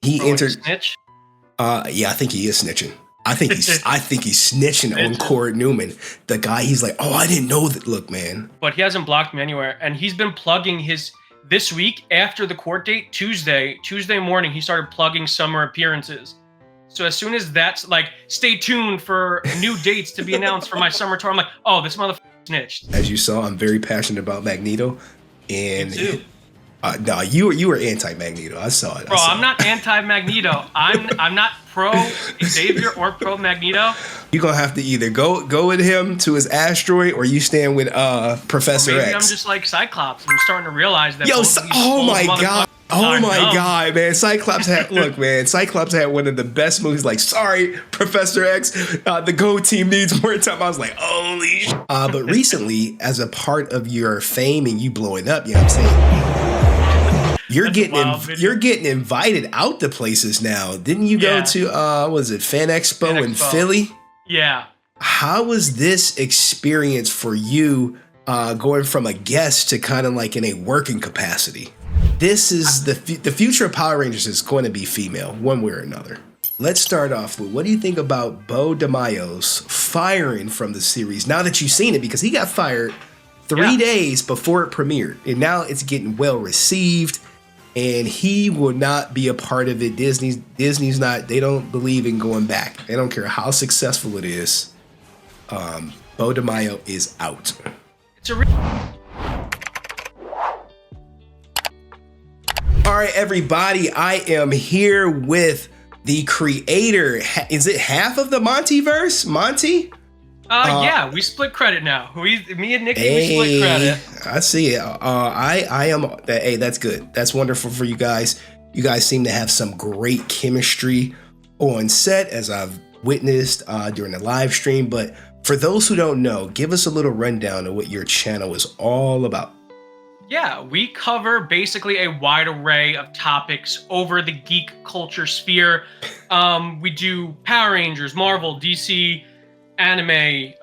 He entered. Snitch. Yeah, I think he is snitching. I think he's snitching on Corey Newman. The guy, he's like, oh, I didn't know that. Look, man. But he hasn't blocked me anywhere, and he's been plugging this week after the court date, Tuesday morning, he started plugging summer appearances. So as soon as that's like, stay tuned for new dates to be announced for my summer tour, I'm like, oh, this motherfucker snitched. As you saw, I'm very passionate about Magneto, and Me too. no, you were anti-Magneto. I saw it. Bro, I'm not anti-Magneto. I'm not pro Xavier or pro Magneto. You're gonna have to either go with him to his asteroid, or you stand with Professor Maybe X. I'm just like Cyclops. I'm starting to realize that. Oh my god, man! Cyclops had one of the best movies. Like, sorry, Professor X, the Go team needs more time. I was like, holy. But recently, as a part of your fame and you blowing up, you know what I'm saying? You're getting invited out to places now. Didn't you go to was it Fan Expo in Philly? Yeah. How was this experience for you, going from a guest to kind of like in a working capacity? This is the future of Power Rangers is going to be female, one way or another. Let's start off with, what do you think about Beau DeeMayo's firing from the series now that you've seen it? Because he got fired 3 days before it premiered, and now it's getting well received, and he will not be a part of it. Disney's not, they don't believe in going back. They don't care how successful it is. Beau DeeMayo is out. It's a All right, everybody, I am here with the creator. Is it half of the MMPR? Monty? Yeah, we split credit now. Me and Nikki, we split credit. I see it. I am. Hey, that's good. That's wonderful for you guys. You guys seem to have some great chemistry on set, as I've witnessed during the live stream. But for those who don't know, give us a little rundown of what your channel is all about. Yeah, we cover basically a wide array of topics over the geek culture sphere. We do Power Rangers, Marvel, DC, anime,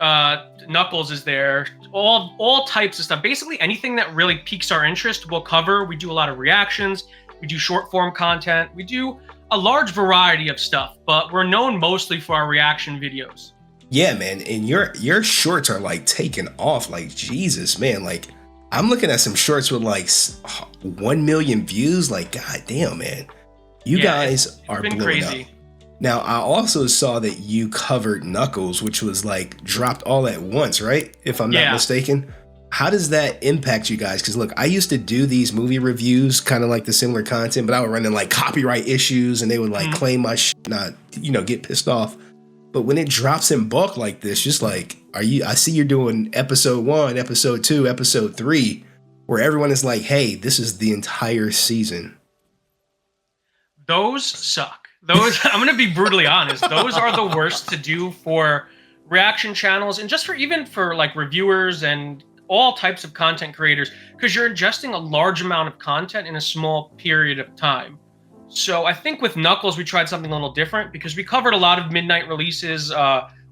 Knuckles is there, all types of stuff. Basically anything that really piques our interest, we'll cover. We do a lot of reactions, we do short form content, we do a large variety of stuff, but we're known mostly for our reaction videos. Yeah, man, and your shorts are like taking off, like Jesus, man. Like, I'm looking at some shorts with like 1 million views. Like, god damn, man, you guys are blowing crazy up. Now, I also saw that you covered Knuckles, which was like dropped all at once, right? If I'm not mistaken. How does that impact you guys? Because look, I used to do these movie reviews, kind of like the similar content, but I would run in like copyright issues, and they would like claim my not, get pissed off. But when it drops in bulk like this, just like, I see you're doing episode 1, episode 2, episode 3, where everyone is like, hey, this is the entire season. Those suck. Those, I'm going to be brutally honest. Those are the worst to do for reaction channels, and just for like reviewers and all types of content creators, because you're ingesting a large amount of content in a small period of time. So I think with Knuckles, we tried something a little different, because we covered a lot of midnight releases,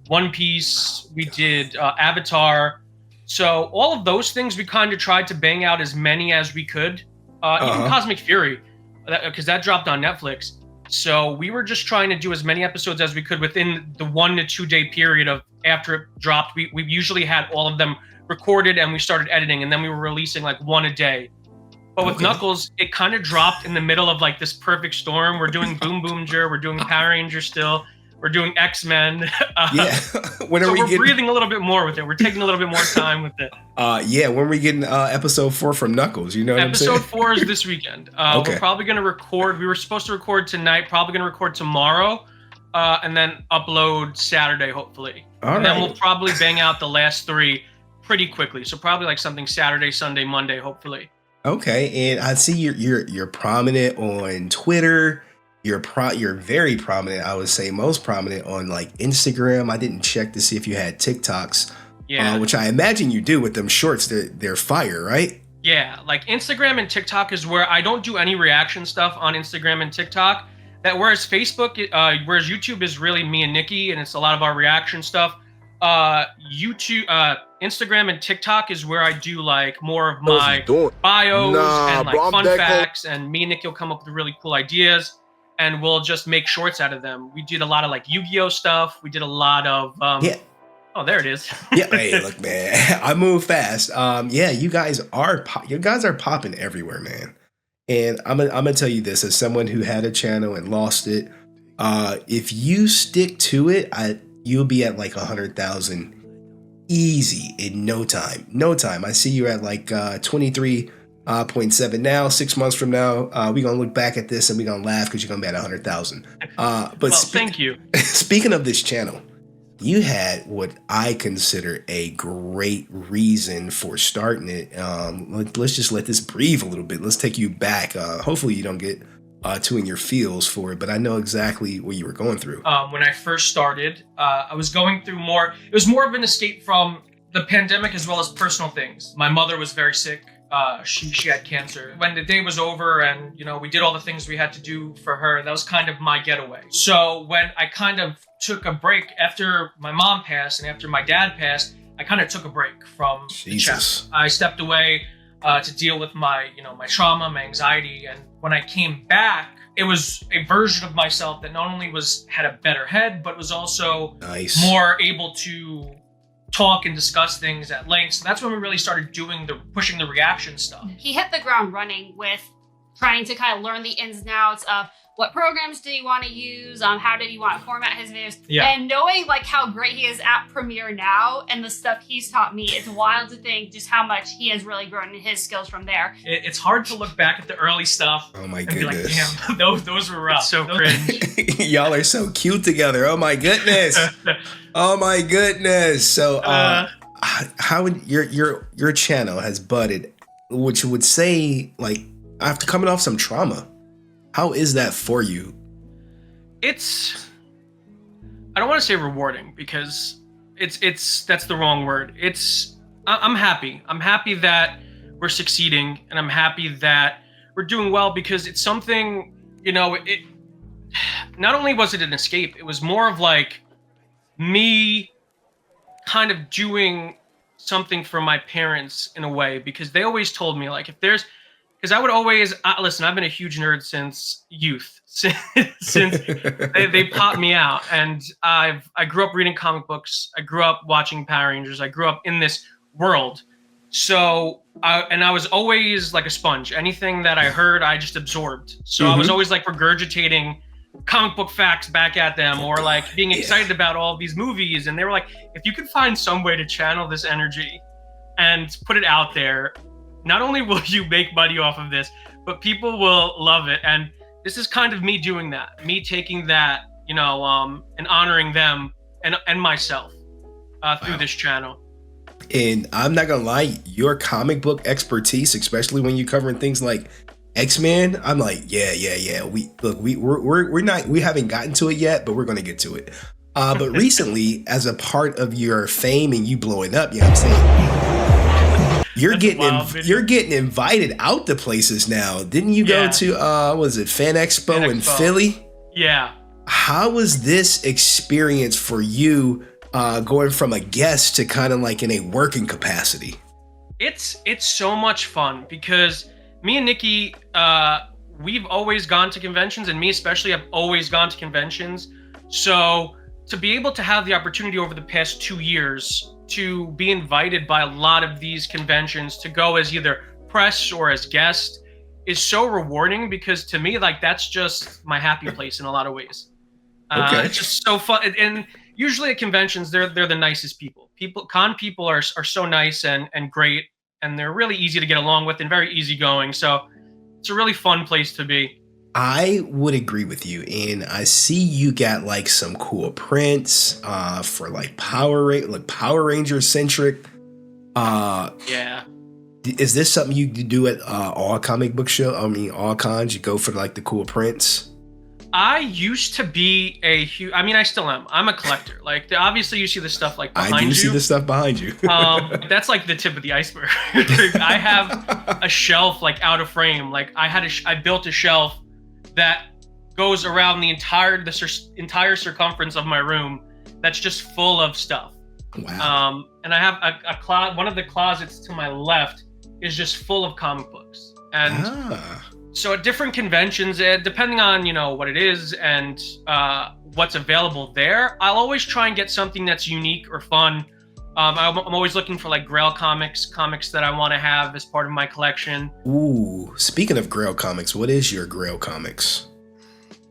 One Piece, we did Avatar. So all of those things, we kind of tried to bang out as many as we could. Even Cosmic Fury, because that dropped on Netflix. So we were just trying to do as many episodes as we could within the 1 to 2 day period of after it dropped. We usually had all of them recorded, and we started editing, and then we were releasing like 1 a day. But with Knuckles, it kind of dropped in the middle of like this perfect storm. We're doing Boom Boomger, we're doing Power Rangers still, we're doing X-Men. We're breathing a little bit more with it. We're taking a little bit more time with it. When are we getting episode 4 from Knuckles? You know what I'm saying? Episode 4 is this weekend. We're probably going to record. We were supposed to record tonight, probably going to record tomorrow, and then upload Saturday, hopefully. Then we'll probably bang out the last 3 pretty quickly. So probably like something Saturday, Sunday, Monday, hopefully. Okay, and I see you're prominent on Twitter. You're very prominent, I would say most prominent on like Instagram. I didn't check to see if you had TikToks, which I imagine you do with them shorts. They're fire, right? Yeah, like Instagram and TikTok is where I don't do any reaction stuff on Instagram and TikTok. Whereas YouTube is really me and Nikki, and it's a lot of our reaction stuff. Instagram and TikTok is where I do like more of my bios and like fun facts, and me and Nick will come up with really cool ideas. and we'll just make shorts out of them. We did a lot of like Yu-Gi-Oh stuff. We did a lot of Yeah. Oh, there it is. Yeah, hey, look, man, I move fast. Yeah, you guys are popping everywhere, man. And I'm gonna tell you this as someone who had a channel and lost it. If you stick to it, you'll be at like 100,000 easy in no time. No time. I see you're at like 23.7 now. 6 months from now, we're gonna look back at this and we're gonna laugh because you're gonna be at 100,000. But well, thank you. Speaking of this channel, you had what I consider a great reason for starting it. Let's just let this breathe a little bit. Let's take you back. Hopefully you don't get too in your feels for it, but I know exactly what you were going through. When I first started, I was going through it was more of an escape from the pandemic as well as personal things. My mother was very sick. She had cancer. When the day was over and, we did all the things we had to do for her, that was kind of my getaway. So when I kind of took a break after my mom passed and after my dad passed, I kind of took a break from the channel. I stepped away to deal with my trauma, my anxiety. And when I came back, it was a version of myself that not only had a better head, but was also more able to talk and discuss things at length. So that's when we really started pushing the reaction stuff. He hit the ground running with trying to kind of learn the ins and outs of what programs did he want to use, how did he want to format his videos, and knowing like how great he is at Premiere now and the stuff he's taught me, it's wild to think just how much he has really grown in his skills from there. It's hard to look back at the early stuff. Oh my goodness! Be like, damn, those were rough. So cringe. Y'all are so cute together. Oh my goodness. Oh my goodness. So how would your channel has budded, which would say like after coming off some trauma. How is that for you? I don't want to say rewarding because that's the wrong word. I'm happy. I'm happy that we're succeeding and I'm happy that we're doing well because it's something, not only was it an escape, it was more of like me kind of doing something for my parents in a way, because they always told me like because I would always listen. I've been a huge nerd since youth, since they popped me out, and I grew up reading comic books. I grew up watching Power Rangers. I grew up in this world, so I was always like a sponge. Anything that I heard, I just absorbed. So I was always like regurgitating comic book facts back at them, or like being excited about all these movies. And they were like, if you could find some way to channel this energy and put it out there, not only will you make money off of this, but people will love it. And this is kind of me doing that, me taking that, and honoring them and myself through this channel. And I'm not gonna lie, your comic book expertise, especially when you're covering things like X-Men, I'm like, yeah. We haven't gotten to it yet, but we're gonna get to it. But recently, as a part of your fame and you blowing up, you know what I'm saying? You're getting invited out to places now. Didn't you go to was it Fan Expo in Philly? Yeah. How was this experience for you, going from a guest to kind of like in a working capacity? It's so much fun because me and Nikki, we've always gone to conventions, and me especially, I've always gone to conventions. So to be able to have the opportunity over the past 2 years to be invited by a lot of these conventions to go as either press or as guest is so rewarding, because to me, like, that's just my happy place in a lot of ways. It's just so fun. And usually at conventions, they're the nicest people. Con people are so nice and great, and they're really easy to get along with and very easygoing. So it's a really fun place to be. I would agree with you, and I see you got like some cool prints for like Power Ranger centric. Yeah. Is this something you do at all comic book show? I mean, all cons, you go for like the cool prints? I used to be a huge, I still am. I'm a collector. Like, obviously you see the stuff like behind you. I do see the stuff behind you. That's like the tip of the iceberg. I have a shelf like out of frame. Like I built a shelf that goes around the entire circumference of my room. That's just full of stuff. Wow. And I have one of the closets to my left is just full of comic books. And So at different conventions, depending on what it is and what's available there, I'll always try and get something that's unique or fun. I'm always looking for like Grail comics that I want to have as part of my collection. Ooh, speaking of Grail comics, what is your Grail comics?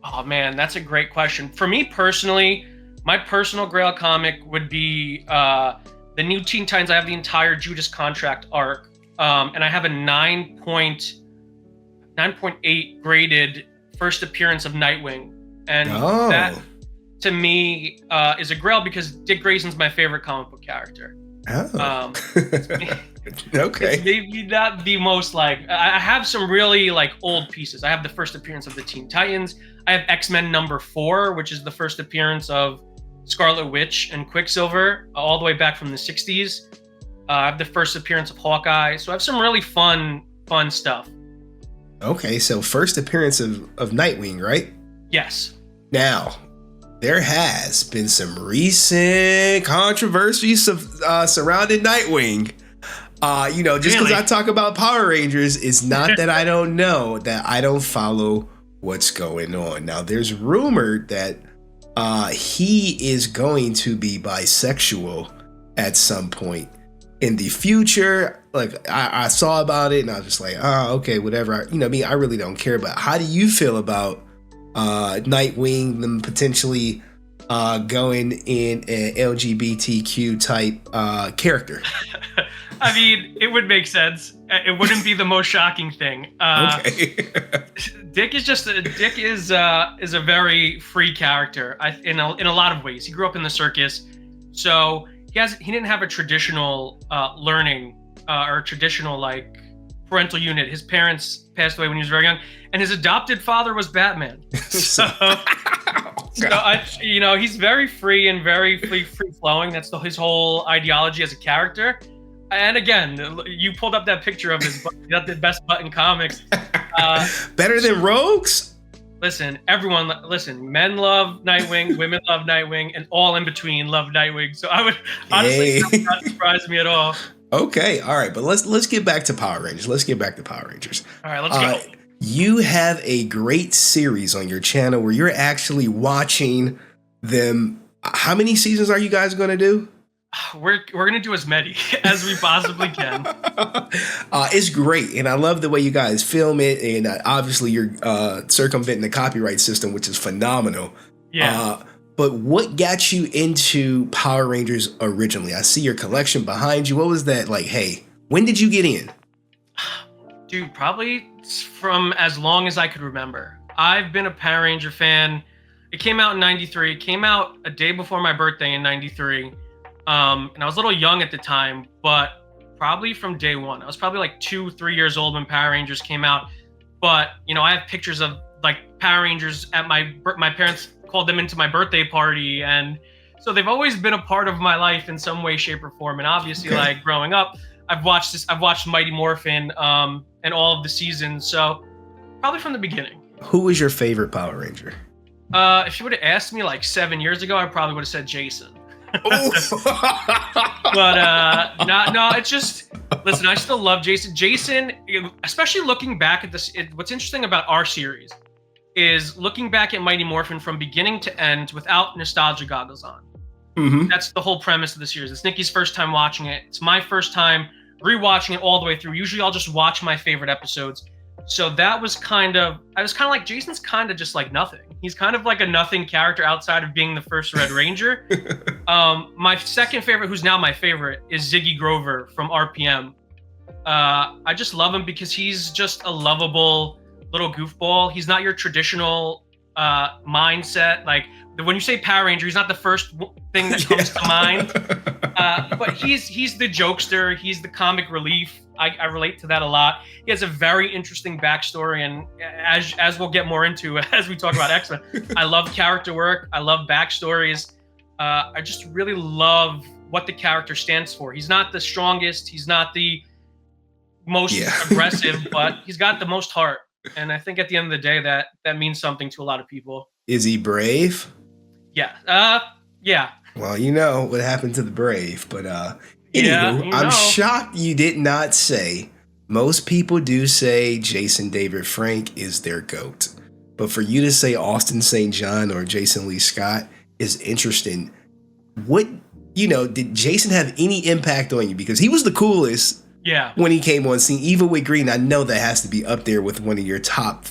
Oh man, that's a great question. For me personally, my personal Grail comic would be the new Teen Titans. I have the entire Judas Contract arc, and I have a 9.8 graded first appearance of Nightwing, and that to me is a Grail because Dick Grayson's my favorite comic book character. Oh. Okay. It's maybe not the most I have some really old pieces. I have the first appearance of the Teen Titans. I have X-Men #4, which is the first appearance of Scarlet Witch and Quicksilver, all the way back from the 60s. I have the first appearance of Hawkeye. So I have some really fun stuff. Okay, so first appearance of Nightwing, right? Yes. Now, there has been some recent controversies surrounding Nightwing. Just because I talk about Power Rangers, it's not that I don't know, that I don't follow what's going on. Now, there's rumored that he is going to be bisexual at some point in the future. I saw about it and I was just like, oh, okay, whatever. I really don't care. But how do you feel about Nightwing, them potentially going in an LGBTQ type character? I mean, it would make sense. It wouldn't be the most shocking thing. Okay. Dick is a very free character in a lot of ways. He grew up in the circus, so he didn't have a traditional learning or a traditional parental unit. His parents passed away when he was very young, and his adopted father was Batman. So he's very free and very free flowing. That's his whole ideology as a character. And again, you pulled up that picture of his butt. He got the best butt in comics. Better than Rogues? Listen, men love Nightwing, women love Nightwing, and all in between love Nightwing. So I would honestly not surprise me at all. Okay, all right, but let's get back to Power Rangers. All right, let's go. You have a great series on your channel where you're actually watching them. How many seasons are you guys going to do? We're going to do as many as we possibly can. It's great, and I love the way you guys film it, and obviously you're circumventing the copyright system, which is phenomenal. Yeah. But what got you into Power Rangers originally? I see your collection behind you. What was that like? Hey, when did you get in? Dude, probably from as long as I could remember. I've been a Power Ranger fan. It came out in 93. It came out a day before my birthday in 93. And I was a little young at the time, but probably from day one. I was probably 2-3 years old when Power Rangers came out. But, I have pictures of Power Rangers at my parents called them into my birthday party. And so they've always been a part of my life in some way, shape, or form. And obviously, growing up, I've watched Mighty Morphin and all of the seasons. So probably from the beginning. Who was your favorite Power Ranger? If you would have asked me 7 years ago, I probably would have said Jason. But no, it's just, listen, I still love Jason. Jason, especially looking back at this, what's interesting about our series is looking back at Mighty Morphin from beginning to end without nostalgia goggles on. Mm-hmm. That's the whole premise of the series. It's Nikki's first time watching it. It's my first time rewatching it all the way through. Usually I'll just watch my favorite episodes. So I was kind of like, Jason's kind of just like nothing. He's kind of like a nothing character outside of being the first Red Ranger. My second favorite, who's now my favorite, is Ziggy Grover from RPM. I just love him because he's just a lovable little goofball. He's not your traditional mindset. When you say Power Ranger, he's not the first thing that comes to mind. But he's the jokester. He's the comic relief. I relate to that a lot. He has a very interesting backstory, and as we'll get more into as we talk about X-Men, I love character work. I love backstories. I just really love what the character stands for. He's not the strongest. He's not the most aggressive, but he's got the most heart. And I think at the end of the day, that means something to a lot of people. Is he brave? Yeah. Yeah. Well, you know what happened to the brave, but anywho, I'm shocked you did not say most people do say Jason David Frank is their GOAT. But for you to say Austin St. John or Jason Lee Scott is interesting. What, did Jason have any impact on you? Because he was the coolest when he came on scene. Even with Green, I know that has to be up there with one of your top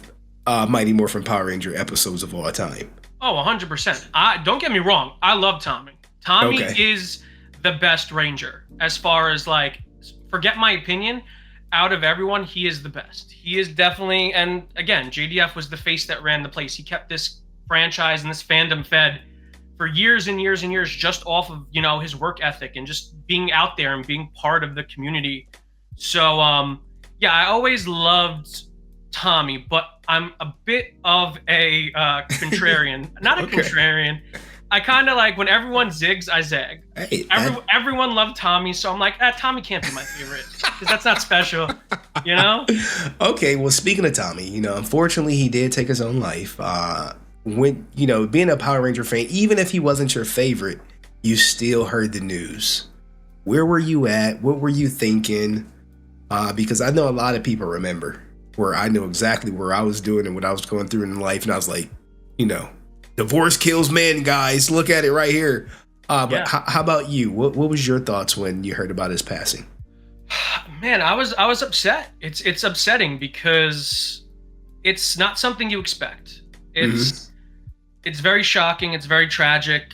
Mighty Morphin Power Ranger episodes of all time. Oh, 100%. Don't get me wrong. I love Tommy. Tommy is the best Ranger. As far as, like, forget my opinion, out of everyone, he is the best. He is definitely, and again, JDF was the face that ran the place. He kept this franchise and this fandom fed for years and years and years just off of, his work ethic and just being out there and being part of the community. So, I always loved Tommy, but I'm a bit of a contrarian. Not a contrarian. I kind of like when everyone zigs, I zag. Hey, everyone loved Tommy, so I'm like, Tommy can't be my favorite because that's not special, Okay, well, speaking of Tommy, unfortunately, he did take his own life. When being a Power Ranger fan, even if he wasn't your favorite, you still heard the news. Where were you at? What were you thinking? Because I know a lot of people remember where I know exactly where I was doing and what I was going through in life, and I was like, divorce kills men, guys. Look at it right here. But how about you? What was your thoughts when you heard about his passing? Man, I was upset. It's upsetting because it's not something you expect. It's very shocking. It's very tragic.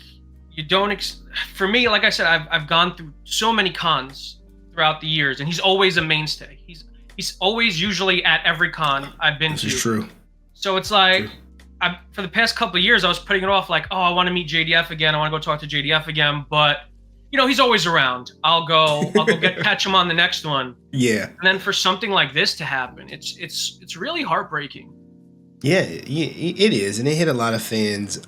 You don't. For me, like I said, I've gone through so many cons throughout the years, and he's always a mainstay. He's always usually at every con I've been to. This is true. So it's like. For the past couple of years, I was putting it off like, I want to meet JDF again. I want to go talk to JDF again. But, he's always around. I'll go catch him on the next one. Yeah. And then for something like this to happen, it's really heartbreaking. Yeah, it is. And it hit a lot of fans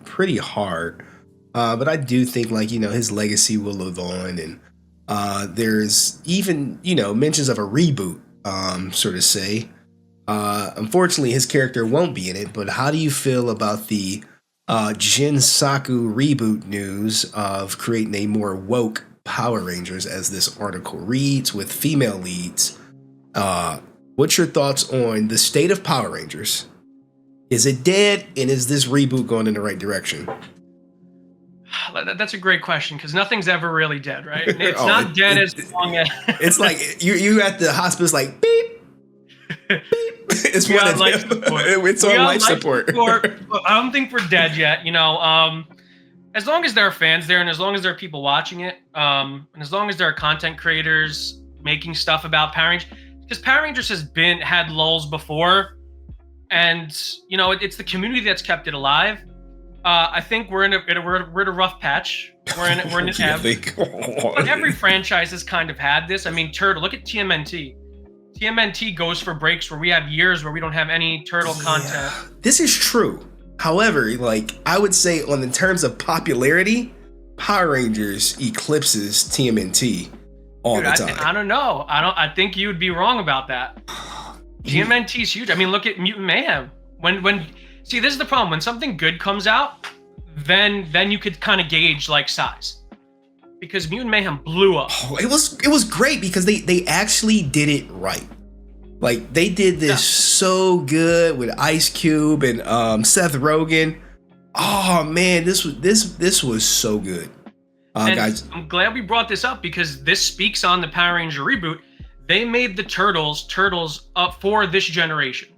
pretty hard. But I do think his legacy will live on. And there's even, mentions of a reboot, sort of say. Unfortunately, his character won't be in it, but how do you feel about the Jin Saku reboot news of creating a more woke Power Rangers, as this article reads, with female leads? What's your thoughts on the state of Power Rangers? Is it dead, and is this reboot going in the right direction? That's a great question, because nothing's ever really dead, right? It's not dead as long as... It's like you at the hospital, it's like, beep. It's on life support. I don't think we're dead yet. As long as there are fans there, and as long as there are people watching it, and as long as there are content creators making stuff about Power Rangers, because Power Rangers had lulls before, and it's the community that's kept it alive. I think we're in a rough patch. We're in but every franchise has kind of had this. I mean, look at TMNT. TMNT goes for breaks where we have years where we don't have any turtle content. This is true. However, I would say on the terms of popularity, Power Rangers eclipses TMNT all the time. I don't know. I think you would be wrong about that. TMNT is huge. I mean, look at Mutant Mayhem. See, this is the problem. When something good comes out, then you could kind of gauge size. Because Mutant Mayhem blew up. Oh, it was great because they actually did it right. They did this so good with Ice Cube and Seth Rogen. Oh man, this was so good. Guys, I'm glad we brought this up because this speaks on the Power Ranger reboot. They made the Turtles up for this generation.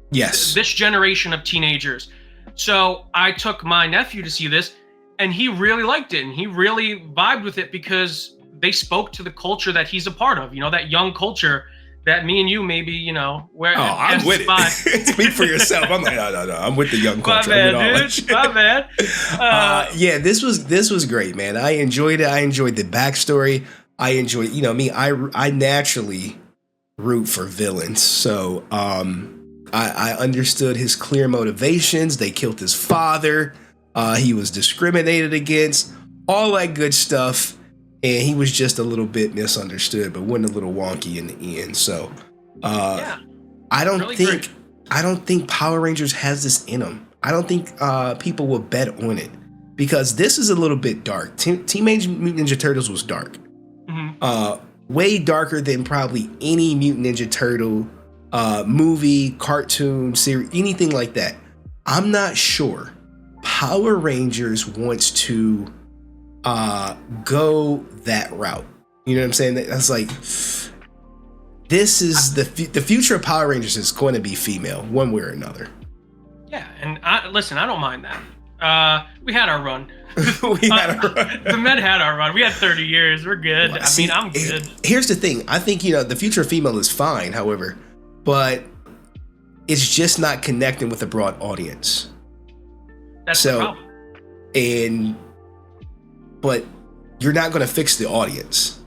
Yes. This generation of teenagers. So I took my nephew to see this. And he really liked it, and he really vibed with it because they spoke to the culture that he's a part of. That young culture that me and you maybe, where. Oh, I'm with it. Speak for yourself. I'm like, no. I'm with the young culture. My bad. This was great, man. I enjoyed it. I enjoyed the backstory. I enjoyed, me. I naturally root for villains, so I understood his clear motivations. They killed his father. He was discriminated against, all that good stuff, and he was just a little bit misunderstood, but went a little wonky in the end. So, I don't think Power Rangers has this in them. I don't think people will bet on it because this is a little bit dark. Teenage Mutant Ninja Turtles was dark. Mm-hmm. way darker than probably any Mutant Ninja Turtle movie, cartoon, series, anything like that. I'm not sure Power Rangers wants to go that route. You know what I'm saying? That's like, this is the future of Power Rangers is going to be female, one way or another. Yeah, and listen, I don't mind that. We had our run. The men had our run. We had 30 years. We're good. Well, I mean, I'm good. Here's the thing. I think, the future of female is fine, however, but it's just not connecting with a broad audience. That's the problem. But you're not going to fix the audience.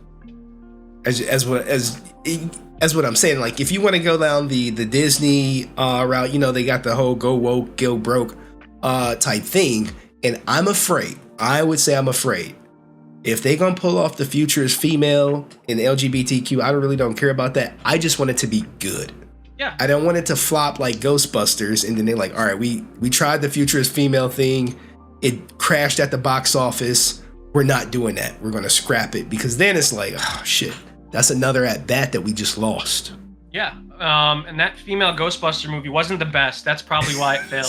As what I'm saying. Like, if you want to go down the Disney route, they got the whole go woke, go broke type thing. And I would say I'm afraid. If they gonna pull off the future is female and LGBTQ, I really don't care about that. I just want it to be good. Yeah. I don't want it to flop like Ghostbusters and then they're like, all right, we tried the future is female thing. It crashed at the box office. We're not doing that. We're gonna scrap it, because then it's like, oh shit, that's another at bat that we just lost. Yeah. And that female Ghostbuster movie wasn't the best. That's probably why it failed.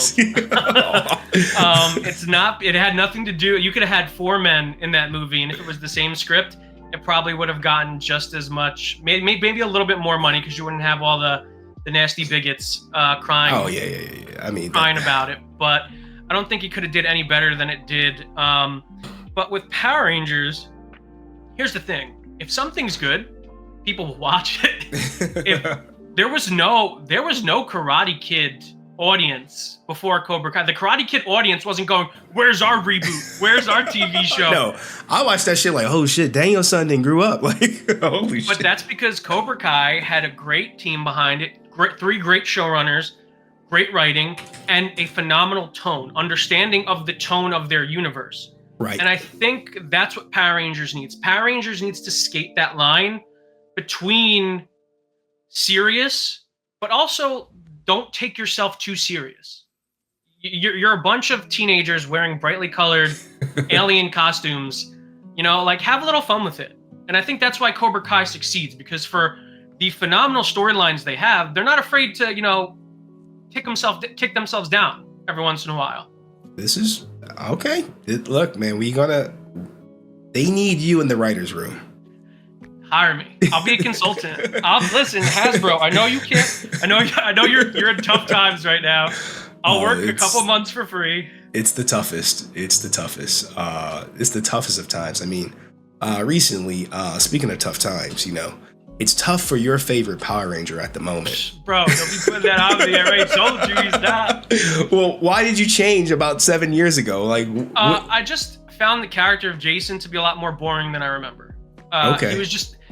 It had nothing to do. You could have had 4 men in that movie, and if it was the same script, it probably would have gotten just as much, maybe a little bit more money, because you wouldn't have all the nasty bigots crying. Oh yeah. I mean, crying about it. But I don't think it could have did any better than it did. But with Power Rangers, here's the thing: if something's good, people will watch it. If there was no Karate Kid audience before Cobra Kai. The Karate Kid audience wasn't going, "Where's our reboot? Where's our TV show?" No, I watched that shit like, oh shit, Daniel's son didn't grew up. Like, holy shit. But that's because Cobra Kai had a great team behind it, 3 great showrunners, great writing, and a phenomenal understanding of the tone of their universe. Right. And I think that's what Power Rangers needs. Power Rangers needs to skate that line between serious, but also don't take yourself too serious. You're a bunch of teenagers wearing brightly colored alien costumes, like, have a little fun with it. And I think that's why Cobra Kai succeeds, because for the phenomenal storylines they have, they're not afraid to, kick themselves down every once in a while. This is okay. Look, man, they need you in the writer's room. Hire me. I'll be a consultant. Listen, Hasbro. I know you can't. I know you're in tough times right now. I'll work a couple months for free. It's the toughest. It's the toughest. It's the toughest of times. I mean, recently, speaking of tough times, it's tough for your favorite Power Ranger at the moment. Bro, don't be putting that out there. I told you he's not. Well, why did you change about 7 years ago? Like, I just found the character of Jason to be a lot more boring than I remember. Okay.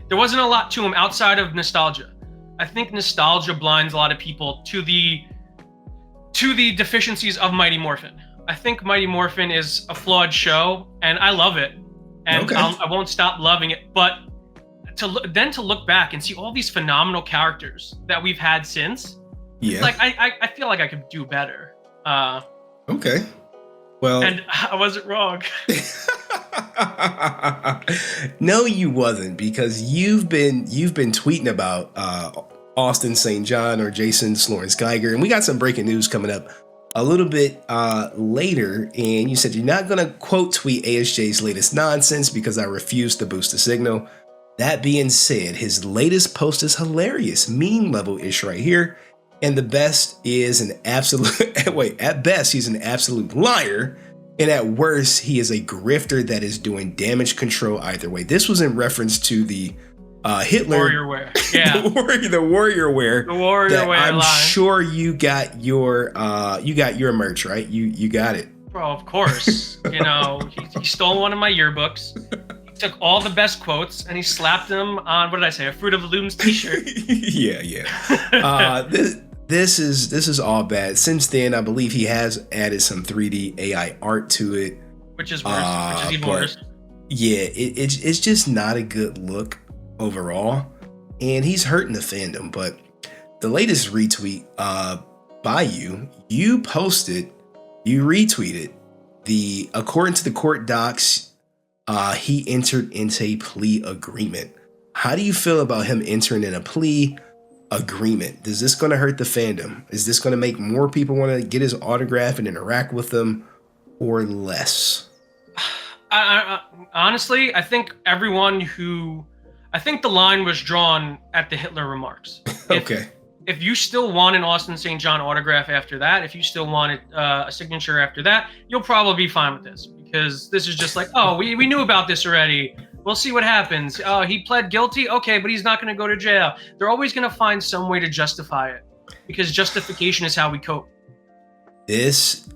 There wasn't a lot to him outside of nostalgia. I think nostalgia blinds a lot of people to the deficiencies of Mighty Morphin. I think Mighty Morphin is a flawed show, and I love it, and okay. I won't stop loving it. But to look back and see all these phenomenal characters that we've had since, like I feel like I could do better. Okay. Well, and I wasn't wrong. No, you wasn't, because you've been tweeting about Austin St. John or Jason Lawrence Geiger, and we got some breaking news coming up a little bit later. And you said you're not gonna quote tweet ASJ's latest nonsense because I refuse to boost the signal. That being said, his latest post is hilarious, meme level-ish right here. And the best is an absolute, at best, he's an absolute liar. And at worst, he is a grifter that is doing damage control either way. This was in reference to the Hitler. Warrior wear. Yeah. the warrior wear. The warrior wear I'm line. Sure you got your merch, right? You got it. Bro, of course. He stole one of my yearbooks. He took all the best quotes and he slapped them on, what did I say, a Fruit of the Looms t-shirt. Yeah. This is all bad. Since then, I believe he has added some 3D AI art to it, which is worse. Which is even worse. Yeah, it's just not a good look overall, and he's hurting the fandom. But the latest retweet by you retweeted according to the court docs, he entered into a plea agreement. How do you feel about him entering in a plea agreement? Is this going to hurt the fandom? Is this going to make more people want to get his autograph and interact with him, or less? Honestly, I think I think the line was drawn at the Hitler remarks. Okay. If you still want an Austin St. John autograph after that, if you still wanted a signature after that, you'll probably be fine with this, because this is just like, oh, we knew about this already. We'll see what happens. He pled guilty. Okay, but he's not going to go to jail. They're always going to find some way to justify it, because justification is how we cope.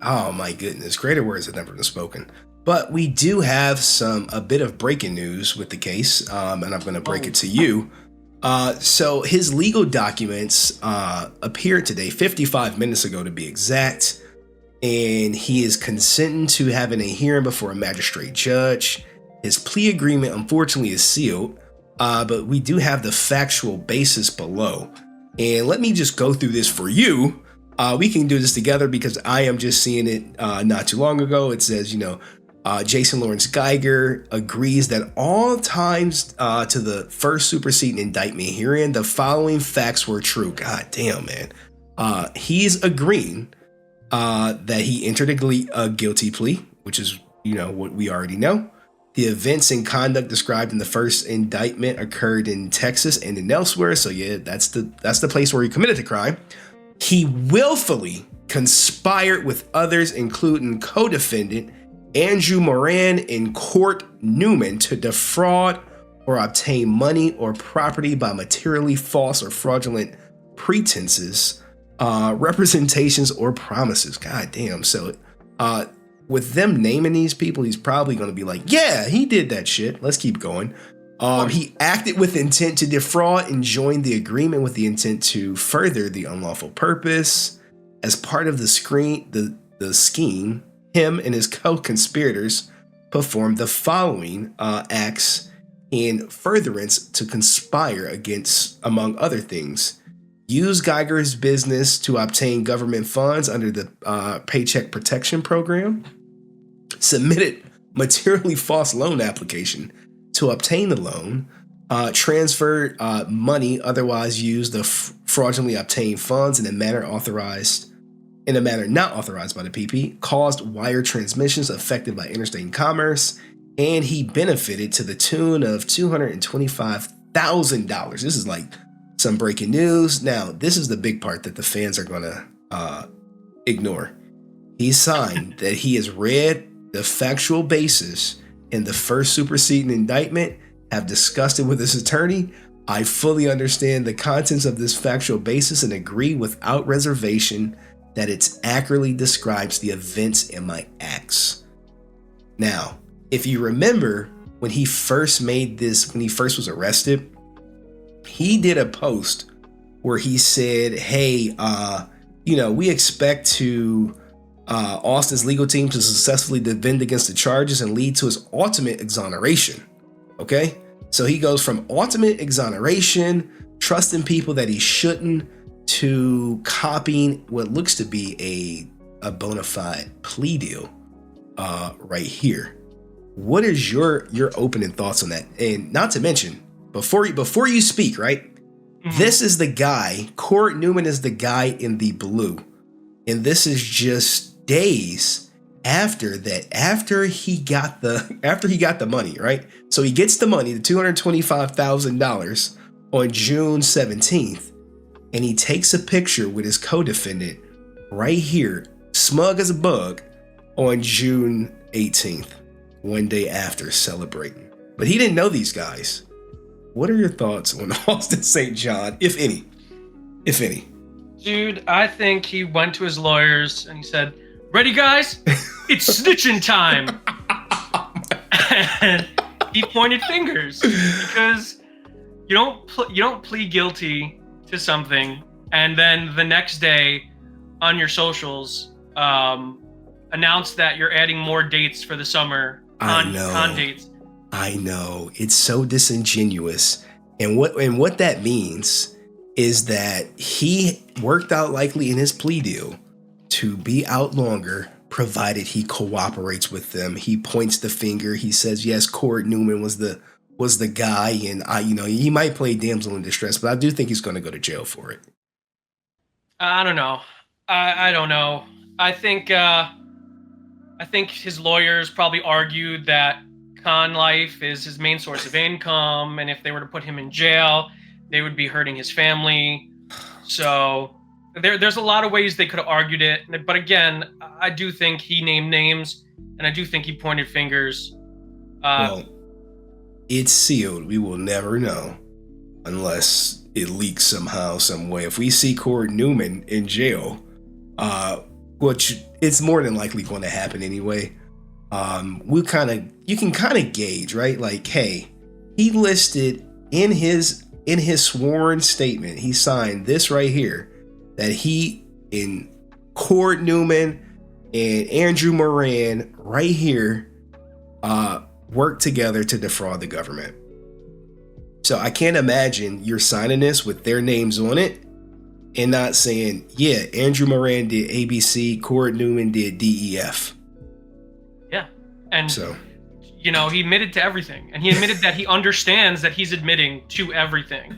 Oh my goodness, greater words have never been spoken. But we do have a bit of breaking news with the case, and I'm going to break it to you. So his legal documents appeared today, 55 minutes ago to be exact, and he is consenting to having a hearing before a magistrate judge. His plea agreement, unfortunately, is sealed, but we do have the factual basis below. And let me just go through this for you. We can do this together because I am just seeing it not too long ago. It says, Jason Lawrence Geiger agrees that all times to the first superseding indictment hearing, the following facts were true. God damn, man. He's agreeing that he entered a guilty plea, which is, what we already know. The events and conduct described in the first indictment occurred in Texas and in elsewhere. So yeah, that's the place where he committed the crime. He willfully conspired with others, including co-defendant Andrew Moran and Court Newman, to defraud or obtain money or property by materially false or fraudulent pretenses, representations, or promises. God damn. So with them naming these people, he's probably going to be like, yeah, he did that shit. Let's keep going. He acted with intent to defraud and joined the agreement with the intent to further the unlawful purpose. As part of the scheme, him and his co-conspirators performed the following acts in furtherance to conspire against, among other things: use Geiger's business to obtain government funds under the Paycheck Protection Program, submitted materially false loan application to obtain the loan, transferred money, otherwise used the fraudulently obtained funds in a manner not authorized by the PP, caused wire transmissions affected by interstate commerce, and he benefited to the tune of $225,000. This is like some breaking news. Now, this is the big part that the fans are going to ignore. He signed that he has read the factual basis in the first superseding indictment, have discussed it with his attorney. I fully understand the contents of this factual basis and agree without reservation that it accurately describes the events in my acts. Now, if you remember when he first was arrested, he did a post where he said, hey, we expect Austin's legal team to successfully defend against the charges and lead to his ultimate exoneration. Okay? So he goes from ultimate exoneration, trusting people that he shouldn't, to copying what looks to be a bona fide plea deal right here. What is your opening thoughts on that? And not to mention, before you speak, right? Mm-hmm. This is the guy, Court Newman is the guy in the blue. And this is just days after that, after he got the money, right? So he gets the money, the $225,000 on June 17th. And he takes a picture with his co-defendant right here, smug as a bug, on June 18th, one day after celebrating. But he didn't know these guys. What are your thoughts on Austin St. John, if any? If any. Dude, I think he went to his lawyers and he said, ready, guys? It's snitching time. And he pointed fingers, because you don't plead guilty to something and then the next day on your socials announce that you're adding more dates for the summer on dates. I know, it's so disingenuous. And what that means is that he worked out likely in his plea deal to be out longer, provided he cooperates with them. He points the finger. He says, yes, Court Newman was the was the guy, and he might play damsel in distress, but I do think he's going to go to jail for it. I don't know. I don't know. I think his lawyers probably argued that con life is his main source of income, and if they were to put him in jail, they would be hurting his family. So there's a lot of ways they could have argued it. But again, I do think he named names, and I do think he pointed fingers. Well, it's sealed. We will never know unless it leaks somehow, some way. If we see Cord Newman in jail, which it's more than likely going to happen anyway, you can kind of gauge, right? Like, hey, he listed in his sworn statement, he signed this right here, that he and Cord Newman and Andrew Moran right here worked together to defraud the government. So I can't imagine you're signing this with their names on it and not saying, yeah, Andrew Moran did ABC, Cord Newman did DEF. Yeah. And so, he admitted to everything. And he admitted that he understands that he's admitting to everything.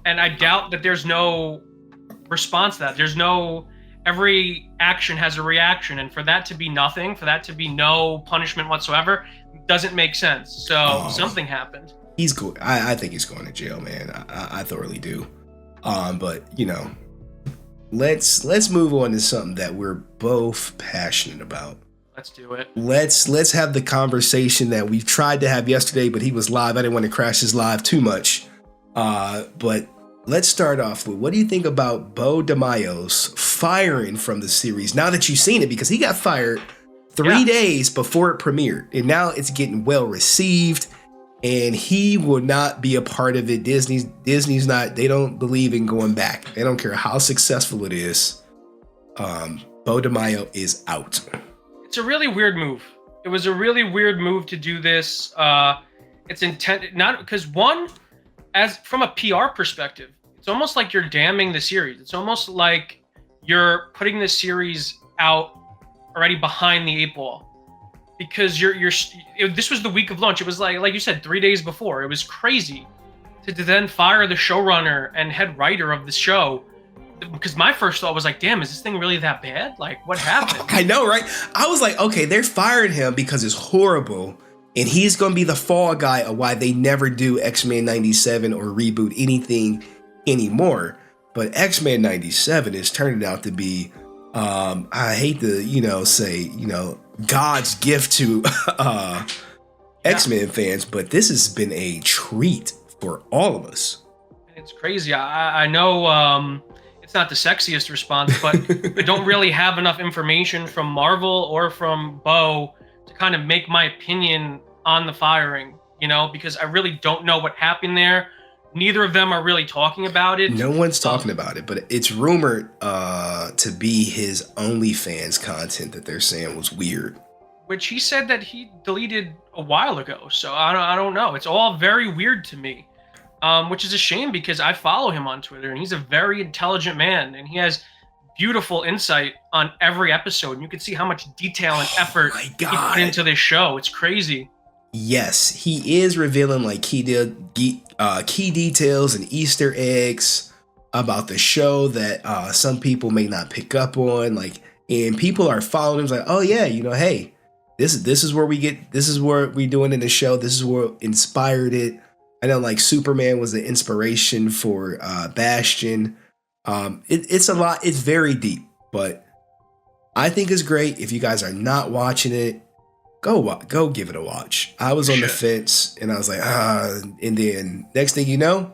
And I doubt that there's no response to that. Every action has a reaction. And for that to be nothing, for that to be no punishment whatsoever, doesn't make sense. So something happened. He's good. I think he's going to jail, man. I thoroughly do. But let's move on to something that we're both passionate about. Let's do it. Let's have the conversation that we tried to have yesterday, but he was live. I didn't want to crash his live too much. But let's start off with, what do you think about Beau DeeMayo's firing from the series now that you've seen it? Because he got fired 3 days before it premiered, and now it's getting well received. And he will not be a part of it. Disney's not, they don't believe in going back. They don't care how successful it is. Beau DeeMayo is out. It's a really weird move. It was a really weird move to do this. It's intended, not because as from a PR perspective, it's almost like you're damning the series. It's almost like you're putting the series out already behind the 8 ball. Because this was the week of launch. It was like you said, 3 days before. It was crazy to then fire the showrunner and head writer of the show. Because my first thought was like, damn, is this thing really that bad? Like, what happened? I know, right? I was like, okay, they're firing him because it's horrible, and he's going to be the fall guy of why they never do X-Men 97 or reboot anything anymore. But X-Men 97 is turning out to be, I hate to, say, God's gift to X-Men fans, but this has been a treat for all of us. It's crazy. I know it's not the sexiest response, but I don't really have enough information from Marvel or from Beau to kind of make my opinion on the firing, because I really don't know what happened there. Neither of them are really talking about it. No one's talking about it, but it's rumored to be his OnlyFans content that they're saying was weird. Which he said that he deleted a while ago. So I don't know. It's all very weird to me, which is a shame because I follow him on Twitter and he's a very intelligent man and he has beautiful insight on every episode. And you can see how much detail and effort he put into this show. It's crazy. Yes, he is revealing like key details and Easter eggs about the show that some people may not pick up on. And people are following him like, oh yeah, hey, this is where this is what we're doing in the show. This is what inspired it. I know Superman was the inspiration for Bastion. It's a lot. It's very deep, but I think it's great. If you guys are not watching it, go give it a watch. I was on the fence and I was like, and then next thing you know,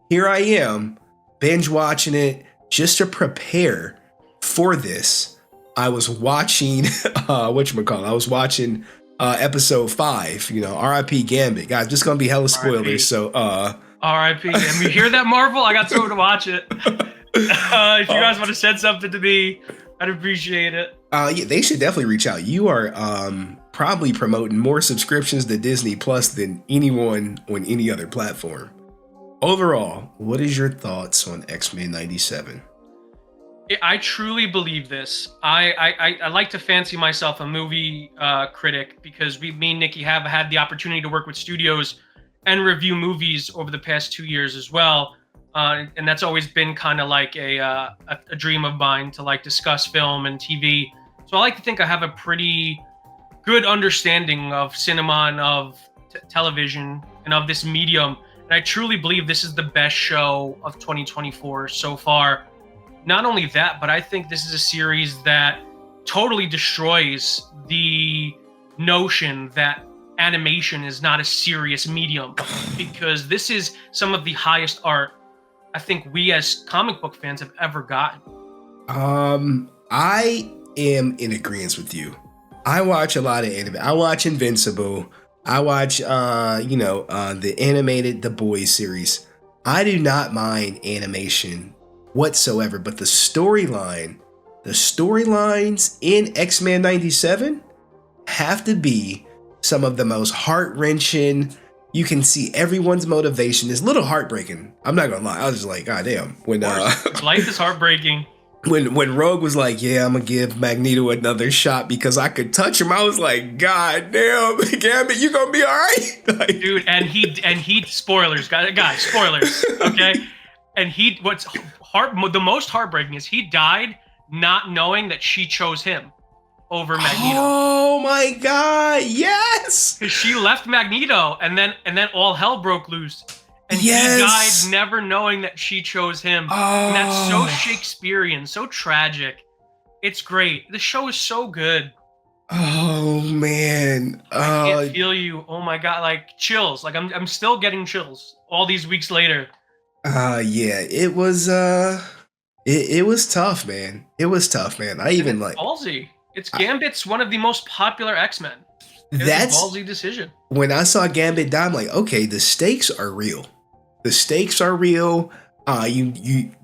here I am binge watching it just to prepare for this. I was watching, I was watching episode 5, R.I.P. Gambit. Guys, just going to be hella spoilers. So, R.I.P. And you hear that, Marvel? I got someone to watch it. If you guys want to send something to me, I'd appreciate it. Yeah, they should definitely reach out. You are probably promoting more subscriptions to Disney Plus than anyone on any other platform. Overall, what is your thoughts on X-Men 97? I truly believe this. I like to fancy myself a movie critic because me and Nikki have had the opportunity to work with studios and review movies over the past 2 years as well. And that's always been kind of like a dream of mine to like discuss film and TV. So I like to think I have a pretty good understanding of cinema and of television and of this medium. And I truly believe this is the best show of 2024 so far. Not only that, but I think this is a series that totally destroys the notion that animation is not a serious medium, because this is some of the highest art I think we as comic book fans have ever gotten. I am in agreement with you. I watch a lot of anime. I watch Invincible. I watch, the animated The Boys series. I do not mind animation whatsoever, but the storylines in X-Men 97 have to be some of the most heart-wrenching. You can see everyone's motivation. It's a little heartbreaking. I'm not gonna lie. I was just like, God damn. When life is heartbreaking. When Rogue was like, yeah, I'm gonna give Magneto another shot because I could touch him, I was like, God damn, Gambit, you gonna be all right? Like, dude, and he spoilers, guys, spoilers, okay? And the most heartbreaking is he died not knowing that she chose him over Magneto. Oh my God, yes! Because she left Magneto, and then all hell broke loose. And yes! He died never knowing that she chose him. And that's so Shakespearean, so tragic. It's great. The show is so good. Oh man. I can't feel you. Oh my God, like chills. Like I'm still getting chills all these weeks later. Yeah, it was it was tough, man. It was tough, man. I even like ballsy. It's Gambit's one of the most popular X-Men. That's a ballsy decision. When I saw Gambit die, I'm like, okay, the stakes are real. The stakes are real.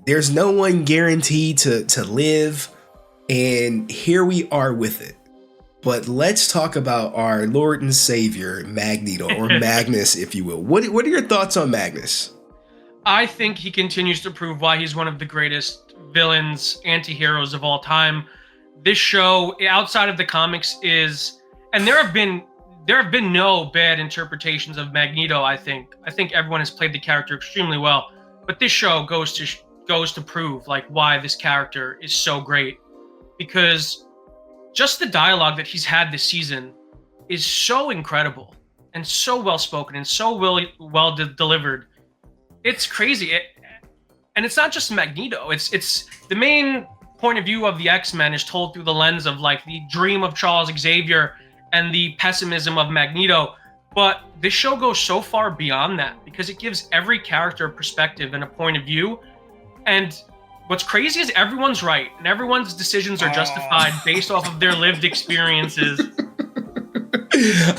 There's no one guaranteed to live, and here we are with it. But let's talk about our Lord and Savior, Magneto, or Magnus, if you will. What are your thoughts on Magnus? I think he continues to prove why he's one of the greatest villains, anti-heroes of all time. This show, outside of the comics, is, and there have been no bad interpretations of Magneto. I think everyone has played the character extremely well. But this show goes to prove like why this character is so great, because just the dialogue that he's had this season is so incredible and so well spoken and so well delivered. It's crazy. And it's not just Magneto. It's the main point of view of the X-Men is told through the lens of like the dream of Charles Xavier and the pessimism of Magneto. But this show goes so far beyond that because it gives every character a perspective and a point of view. And what's crazy is everyone's right and everyone's decisions are justified based off of their lived experiences.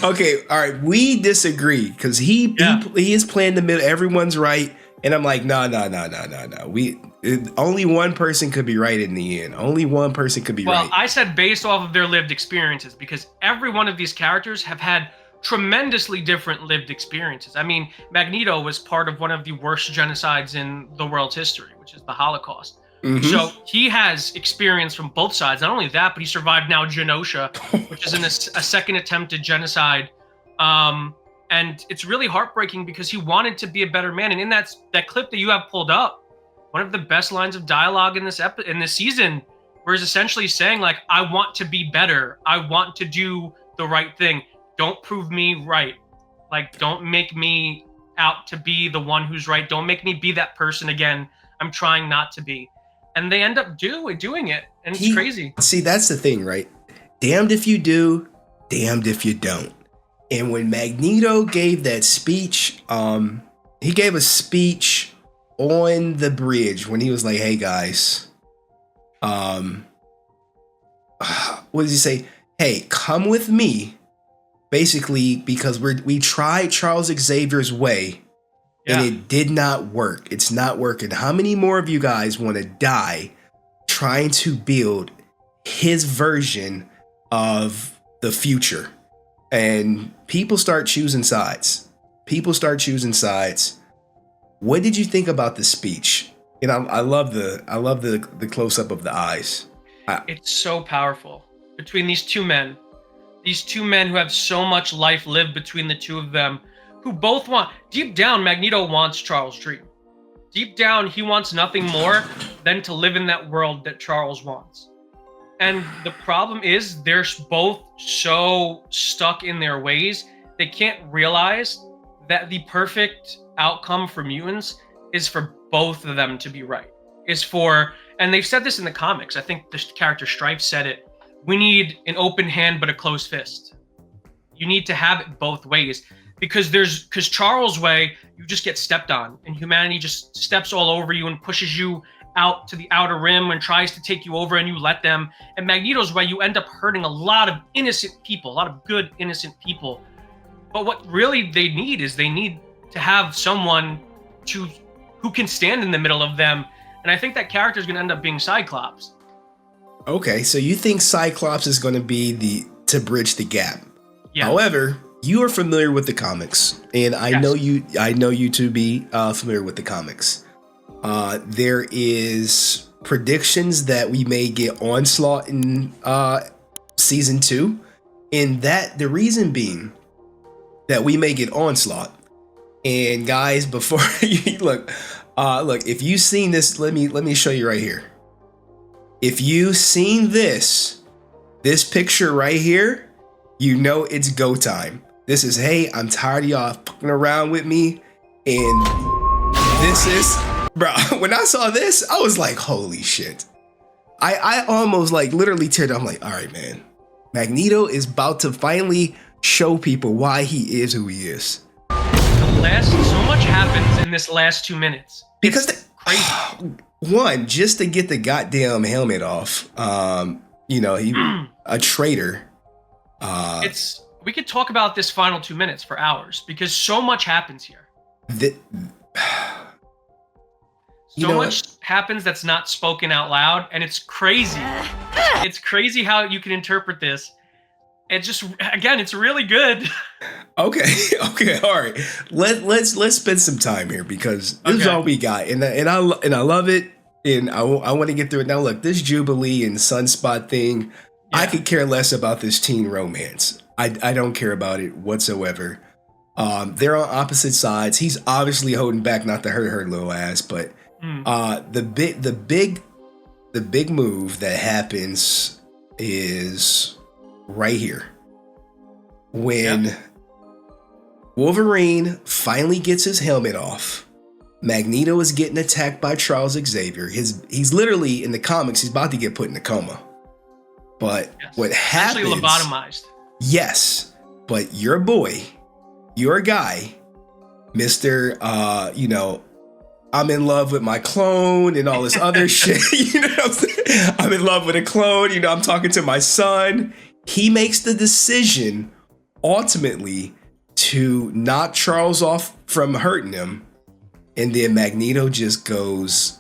Okay, all right, we disagree because he is playing the middle. Everyone's right, and I'm like, no. Only one person could be right in the end. Only one person could be right. Well, I said based off of their lived experiences because every one of these characters have had tremendously different lived experiences. I mean, Magneto was part of one of the worst genocides in the world's history, which is the Holocaust. Mm-hmm. So he has experience from both sides. Not only that, but he survived now Genosha, which is a second attempted genocide. And it's really heartbreaking because he wanted to be a better man. And in that clip that you have pulled up, one of the best lines of dialogue in this season, where he's essentially saying like, I want to be better. I want to do the right thing. Don't prove me right. Like, don't make me out to be the one who's right. Don't make me be that person again. I'm trying not to be. And they end up doing it. And it's crazy. See, that's the thing, right? Damned if you do, damned if you don't. And when Magneto gave that speech, he gave a speech on the bridge when he was like, hey guys, what does he say? Hey, come with me. Basically, because we tried Charles Xavier's way and it did not work. It's not working. How many more of you guys want to die trying to build his version of the future? And people start choosing sides. What did you think about the speech? And I love the close up of the eyes. It's so powerful between these two men who have so much life lived between the two of them, who both want, deep down, Magneto wants Charles' dream. Deep down, he wants nothing more than to live in that world that Charles wants. And the problem is they're both so stuck in their ways, they can't realize that the perfect outcome for mutants is for both of them to be right. And they've said this in the comics. I think the character Strife said it. We need an open hand but a closed fist. You need to have it both ways, because Charles' way, you just get stepped on, and humanity just steps all over you and pushes you out to the outer rim and tries to take you over, and you let them. And Magneto's way, you end up hurting a lot of innocent people, a lot of good innocent people. But what really they need to have someone who can stand in the middle of them. And I think that character is going to end up being Cyclops. Okay, so you think Cyclops is going to be to bridge the gap? Yeah. However, you are familiar with the comics, and I know you to be familiar with the comics. There is predictions that we may get Onslaught in season 2, and that the reason being that we may get Onslaught. And guys, before you look, if you've seen this, let me show you right here. If you've seen this picture right here, you know it's go time. This is, hey, I'm tired of y'all fucking around with me. And this is, bro, when I saw this, I was like, holy shit. I almost like literally teared up. I'm like, all right, man. Magneto is about to finally show people why he is who he is. So much happens in this last 2 minutes. Because crazy. One, just to get the goddamn helmet off. He a traitor. We could talk about this final 2 minutes for hours, because so much happens here. So much happens that's not spoken out loud, and it's crazy. It's crazy how you can interpret this. It just, again, it's really good. Okay, all right. Let's spend some time here, because this is all we got, and I love it, and I want to get through it now. Look, this Jubilee and Sunspot thing, I could care less about this teen romance. I don't care about it whatsoever. They're on opposite sides. He's obviously holding back not to hurt her little ass, but the big move that happens is right here. When Wolverine finally gets his helmet off, Magneto is getting attacked by Charles Xavier. He's literally, in the comics, he's about to get put in a coma. But what happens... Actually lobotomized. Yes, but your boy, your guy, Mr. I'm in love with my clone and all this other shit. You know what I'm saying? I'm in love with a clone. I'm talking to my son. He makes the decision, ultimately, to knock Charles off from hurting him. And then Magneto just goes,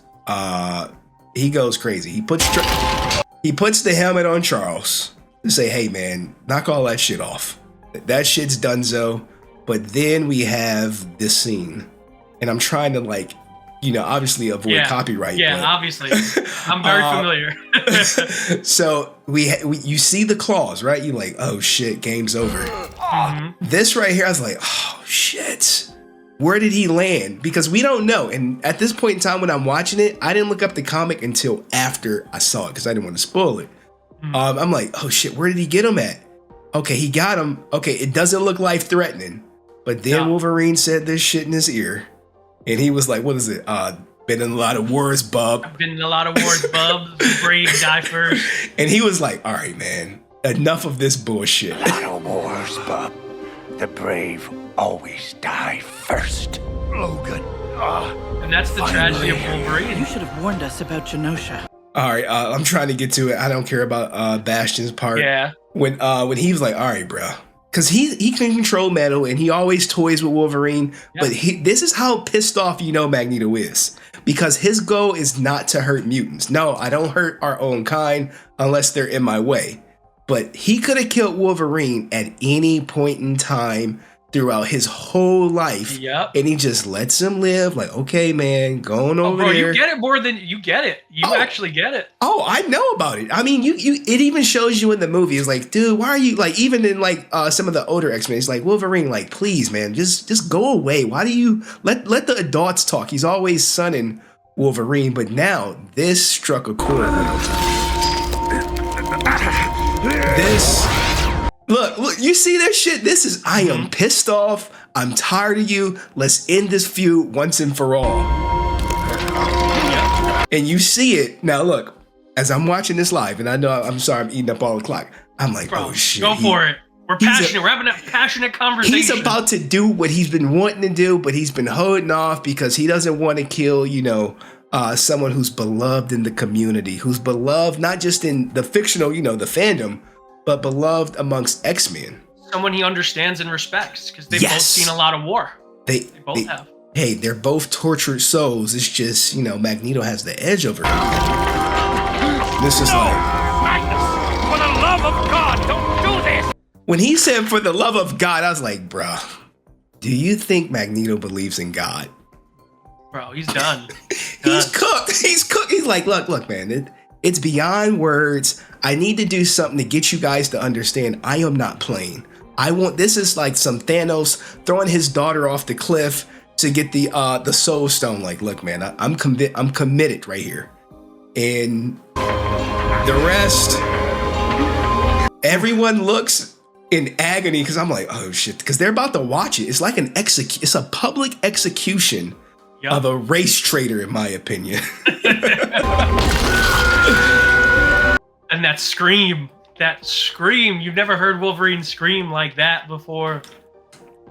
he goes crazy. He puts the helmet on Charles to say, hey man, knock all that shit off. That shit's donezo. But then we have this scene, and I'm trying to obviously avoid copyright. Yeah, but, obviously. I'm very familiar. So you see the claws, right? You're like, oh shit, game's over. Mm-hmm. This right here, I was like, oh shit. Where did he land? Because we don't know. And at this point in time when I'm watching it, I didn't look up the comic until after I saw it, because I didn't want to spoil it. Mm-hmm. I'm like, oh shit, where did he get him at? Okay, he got him. Okay, it doesn't look life-threatening. But then Wolverine said this shit in his ear. And he was like, what is it? Been in a lot of wars, bub. I've been in a lot of wars, bub. The brave die first. And he was like, all right, man, enough of this bullshit. A lot of wars, bub. The brave always die first. Logan. And that's the tragedy of Wolverine. You should have warned us about Genosha. All right, I'm trying to get to it. I don't care about Bastion's part. Yeah. When he was like, all right, bro. Because he can control metal, and he always toys with Wolverine. Yeah. But this is how pissed off Magneto is. Because his goal is not to hurt mutants. No, I don't hurt our own kind unless they're in my way. But he could have killed Wolverine at any point in time throughout his whole life. Yep. And he just lets him live. Like, okay, man, going over there. You get it more than you get it. You actually get it. Oh, I know about it. I mean, it even shows you in the movie. It's like, dude, why are you like, even in like some of the older X-Men, it's like, Wolverine, like, please, man, just go away. Why do you let the adults talk? He's always sunning Wolverine, but now this struck a chord with him. This. Look, you see this shit? This is, I am pissed off. I'm tired of you. Let's end this feud once and for all. And you see it. Now, look, as I'm watching this live, and I know, I'm sorry, I'm eating up all the clock. I'm like, oh shit. Go for it. We're passionate. We're having a passionate conversation. He's about to do what he's been wanting to do, but he's been holding off because he doesn't want to kill, someone who's beloved in the community, who's beloved not just in the fictional, the fandom, but beloved amongst X-Men. Someone he understands and respects, because they've both seen a lot of war. They both have. Hey, they're both tortured souls. It's just, Magneto has the edge over him. This is like... Magnus, for the love of God, don't do this! When he said, for the love of God, I was like, bruh, do you think Magneto believes in God? Bro, he's done. He's cooked. He's cooked. He's like, look, man, it's beyond words. I need to do something to get you guys to understand I am not playing. This is like some Thanos throwing his daughter off the cliff to get the Soul Stone. Like, look, man, I'm committed right here. And the rest, everyone looks in agony because I'm like, oh shit, because they're about to watch it. It's like it's a public execution of a race traitor, in my opinion. And that scream, you've never heard Wolverine scream like that before.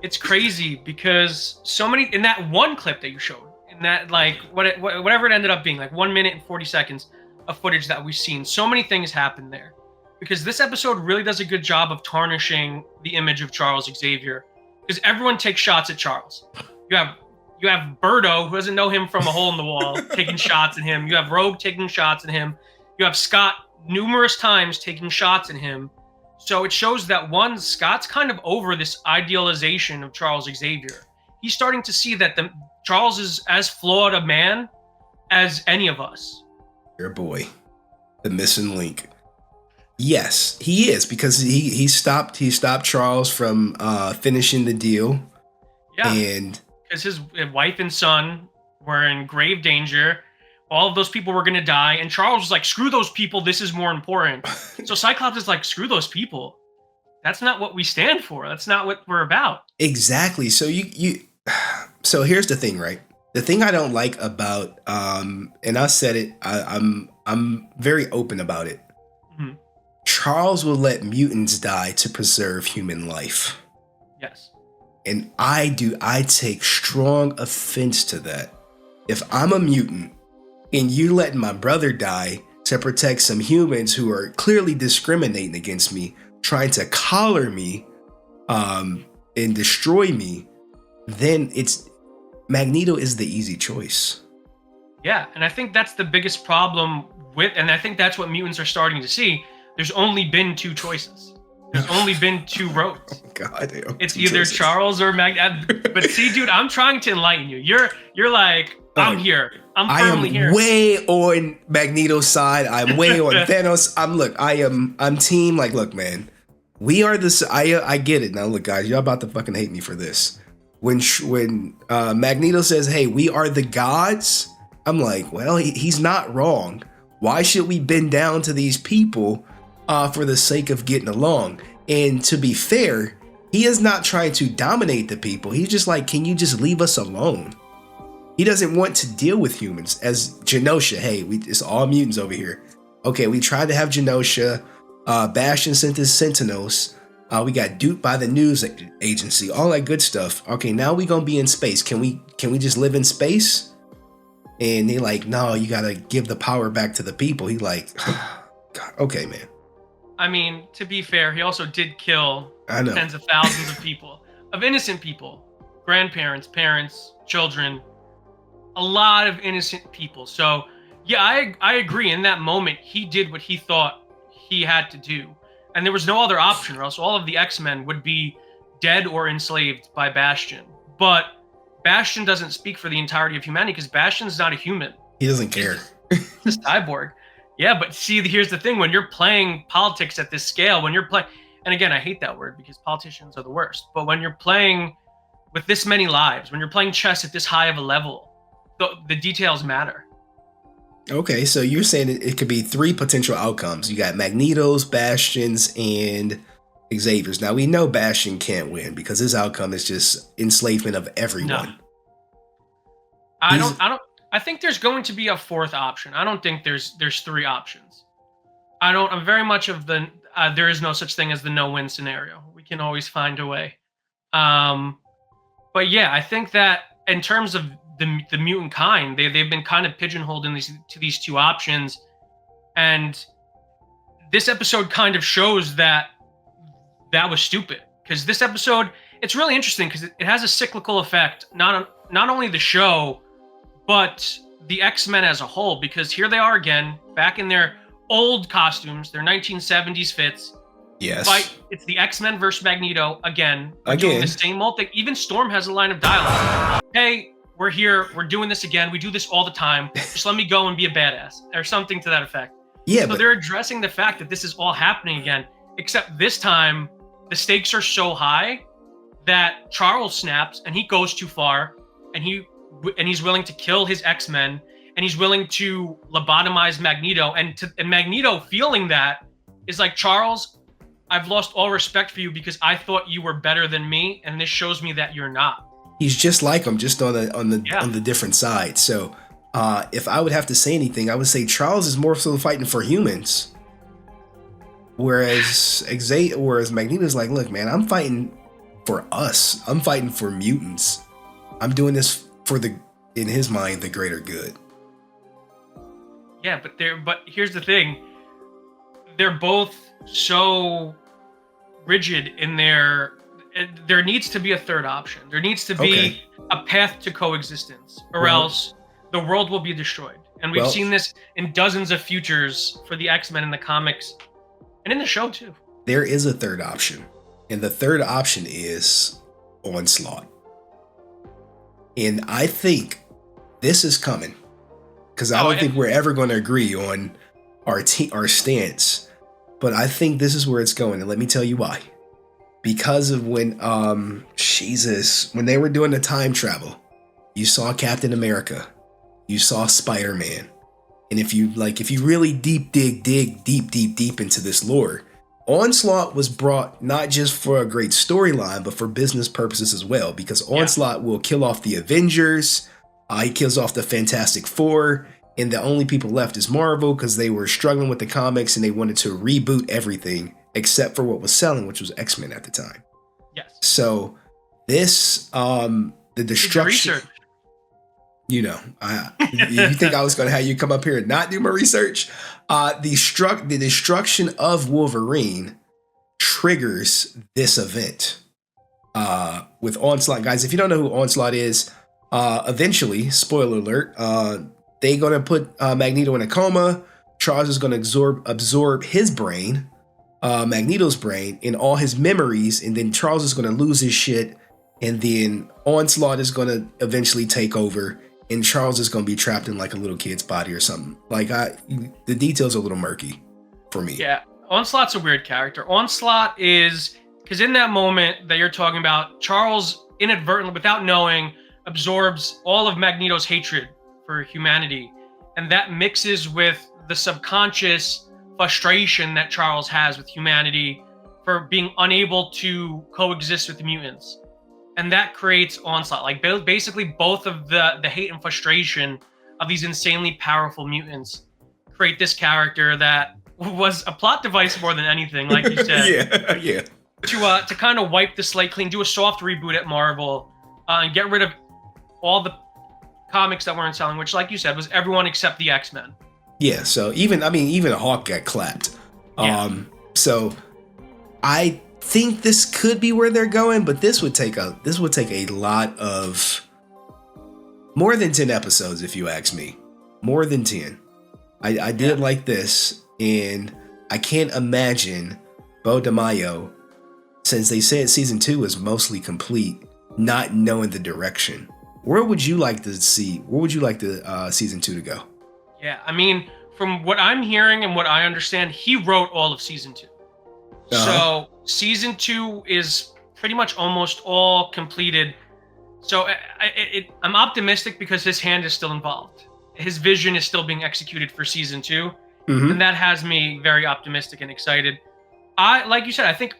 It's crazy because so many, in that one clip that you showed, in that like, whatever it ended up being, like 1 minute and 40 seconds of footage that we've seen, so many things happen there. Because this episode really does a good job of tarnishing the image of Charles Xavier. Because everyone takes shots at Charles. You have Birdo, who doesn't know him from a hole in the wall, taking shots at him. You have Rogue taking shots at him. You have Scott numerous times taking shots at him. So it shows that Scott's kind of over this idealization of Charles Xavier. He's starting to see that Charles is as flawed a man as any of us. Your boy, the missing link. Yes, he is, because he stopped Charles from finishing the deal. Yeah, and because his wife and son were in grave danger. All of those people were going to die. And Charles was like, screw those people. This is more important. So Cyclops is like, screw those people. That's not what we stand for. That's not what we're about. Exactly. So so here's the thing, right? The thing I don't like about, and I said it, I'm very open about it. Mm-hmm. Charles will let mutants die to preserve human life. Yes. And I take strong offense to that. If I'm a mutant, and you letting my brother die to protect some humans who are clearly discriminating against me, trying to collar me, and destroy me, then Magneto is the easy choice. Yeah, and I think that's the biggest problem and I think that's what mutants are starting to see. There's only been two choices. There's only been two roads. Oh God, it's either choices. Charles or Magneto. But see, dude, I'm trying to enlighten you. You're like, I'm here. I'm firmly here. I am way on Magneto's side. I'm way on Thanos. I'm team. Like, look, man, we are this. I get it now. Look, guys, y'all about to fucking hate me for this. When Magneto says, "Hey, we are the gods," I'm like, well, he's not wrong. Why should we bend down to these people for the sake of getting along? And to be fair, he is not trying to dominate the people. He's just like, can you just leave us alone? He doesn't want to deal with humans. As Genosha, hey, it's all mutants over here. Okay, we tried to have Genosha. Bastion sent his Sentinels. We got duped by the news agency. All that good stuff. Okay, now we gonna be in space. Can we just live in space? And they like, no, you gotta give the power back to the people. He like, God, okay, man. I mean, to be fair, he also did kill tens of thousands of people, of innocent people, grandparents, parents, children. A lot of innocent people. So yeah, I agree. In that moment, he did what he thought he had to do. And there was no other option, or else all of the X-Men would be dead or enslaved by Bastion. But Bastion doesn't speak for the entirety of humanity because Bastion's not a human. He doesn't care. He's a cyborg. Yeah, but see, here's the thing. When you're playing politics at this scale, when you're playing, and again, I hate that word because politicians are the worst, but when you're playing with this many lives, when you're playing chess at this high of a level, the details matter. Okay, so you're saying it could be 3 potential outcomes. You got Magneto's, Bastion's, and Xavier's. Now we know Bastion can't win because his outcome is just enslavement of everyone. No. I think there's going to be a 4th option. I don't think there's 3 options. I'm very much of the there is no such thing as the no-win scenario. We can always find a way. But yeah, I think that in terms of the mutant kind, they've been kind of pigeonholed in these 2 options, and this episode kind of shows that was stupid. Because this episode, it's really interesting because it has a cyclical effect, not only the show, but the X-Men as a whole. Because here they are again, back in their old costumes, their 1970s fits. Yes. It's the X-Men versus Magneto again. Doing the same old thing. Even Storm has a line of dialogue. Hey, we're here. We're doing this again. We do this all the time. Just let me go and be a badass, or something to that effect. Yeah. So they're addressing the fact that this is all happening again, except this time the stakes are so high that Charles snaps and he goes too far, and he's willing to kill his X-Men, and he's willing to lobotomize Magneto. And Magneto feeling that is like, Charles, I've lost all respect for you because I thought you were better than me, and this shows me that you're not. He's just like him, just on the different side. So if I would have to say anything, I would say Charles is more so fighting for humans, whereas Magneto's like, look, man, I'm fighting for us. I'm fighting for mutants. I'm doing this for in his mind, the greater good. Yeah, but here's the thing. They're both so rigid in there needs to be a 3rd option. There needs to be a path to coexistence, or else the world will be destroyed. And we've seen this in dozens of futures for the X-Men in the comics and in the show too. There is a 3rd option. And the 3rd option is Onslaught. And I think this is coming, because I don't think we're ever going to agree on our stance. But I think this is where it's going, and let me tell you why. Because of when they were doing the time travel, you saw Captain America, you saw Spider-Man, and if you really dig deep into this lore, Onslaught was brought not just for a great storyline, but for business purposes as well. Because Onslaught will kill off the Avengers, he kills off the Fantastic Four. And the only people left is Marvel, because they were struggling with the comics and they wanted to reboot everything except for what was selling, which was X-Men at the time. Yes. So this, the destruction. You know, you think I was going to have you come up here and not do my research? The destruction of Wolverine triggers this event with Onslaught. Guys, if you don't know who Onslaught is, eventually, spoiler alert, they're going to put Magneto in a coma. Charles is going to absorb his brain, Magneto's brain, and all his memories. And then Charles is going to lose his shit. And then Onslaught is going to eventually take over. And Charles is going to be trapped in like a little kid's body or something. Like the details are a little murky for me. Yeah, Onslaught's a weird character. Onslaught is, because in that moment that you're talking about, Charles inadvertently, without knowing, absorbs all of Magneto's hatred for humanity, and that mixes with the subconscious frustration that Charles has with humanity for being unable to coexist with the mutants, and that creates Onslaught. Like basically both of the hate and frustration of these insanely powerful mutants create this character that was a plot device more than anything, like you said. yeah To kind of wipe the slate clean, do a soft reboot at Marvel, and get rid of all the comics that weren't selling, which, like you said, was everyone except the X-Men. Yeah, so even Hawk got clapped. So I think this could be where they're going, but this would take a lot of more than 10 episodes, if you ask me. More than 10. I did like this, and I can't imagine Beau DeeMayo since they said season 2 is mostly complete, not knowing the direction, where would you like to see? Where would you like the season 2 to go? Yeah, I mean, from what I'm hearing and what I understand, he wrote all of season 2. So season 2 is pretty much almost all completed. So I'm optimistic because his hand is still involved. His vision is still being executed for season 2, and that has me very optimistic and excited. Like you said, I think,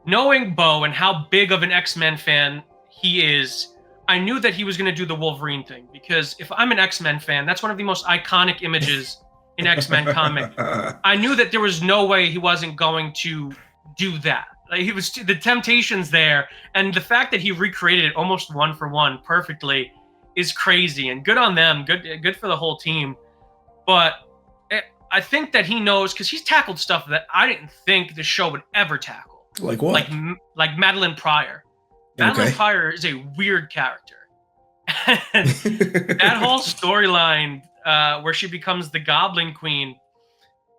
knowing Beau and how big of an X-Men fan he is, I knew that he was going to do the Wolverine thing, because if I'm an X-Men fan, that's one of the most iconic images in X-Men comic. I knew that there was no way he wasn't going to do that. Like, he was the temptations there, and the fact that he recreated it almost one for one perfectly is crazy, and good on them. Good for the whole team. But I think that he knows, because he's tackled stuff that I didn't think the show would ever tackle. Like what? Like Madeline Pryor. Madeline Pryor is a weird character. And that whole storyline where she becomes the Goblin Queen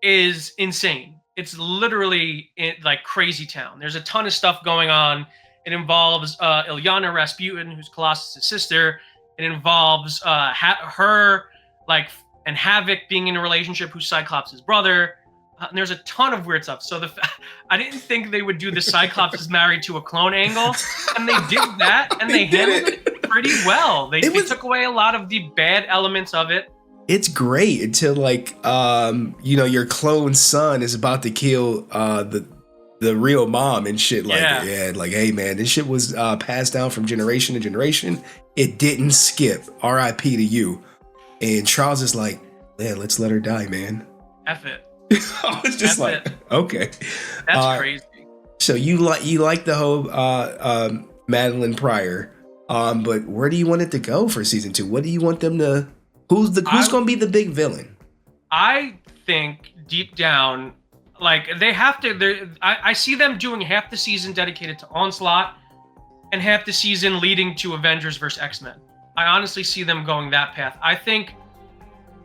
is insane. It's literally like crazy town. There's a ton of stuff going on. It involves Illyana Rasputin, who's Colossus' sister. It involves her, and Havoc being in a relationship, who's Cyclops' brother. And there's a ton of weird stuff. So I didn't think they would do the Cyclops is married to a clone angle, and they did that, and they handled it pretty well. They took away a lot of the bad elements of it. It's great until your clone son is about to kill the real mom and shit. Hey man, this shit was passed down from generation to generation. It didn't skip. R.I.P. to you. And Charles is like, yeah, let's let her die, man. F it. I was just okay. That's crazy. So you like the whole Madeline Pryor, but where do you want it to go for season 2? What do you want them to? Who's going to be the big villain? I think deep down, they have to. I see them doing half the season dedicated to Onslaught, and half the season leading to Avengers vs X-Men. I honestly see them going that path. I think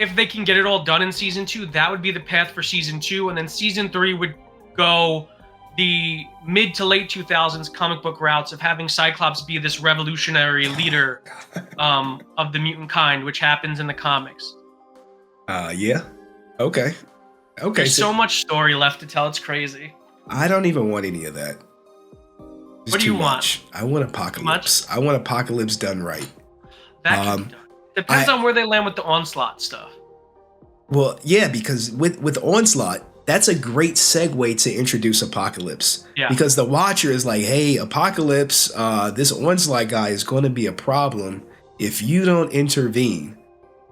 if they can get it all done in season 2, that would be the path for season 2, and then season 3 would go the mid to late 2000s comic book routes of having Cyclops be this revolutionary leader of the mutant kind, which happens in the comics. Yeah. Okay. There's so much story left to tell. It's crazy. I don't even want any of that. It's what do you want? I want Apocalypse. I want Apocalypse done right. That depends on where they land with the Onslaught stuff. Well, yeah, because with Onslaught, that's a great segue to introduce Apocalypse. Yeah. Because the Watcher is like, hey, Apocalypse, this Onslaught guy is going to be a problem if you don't intervene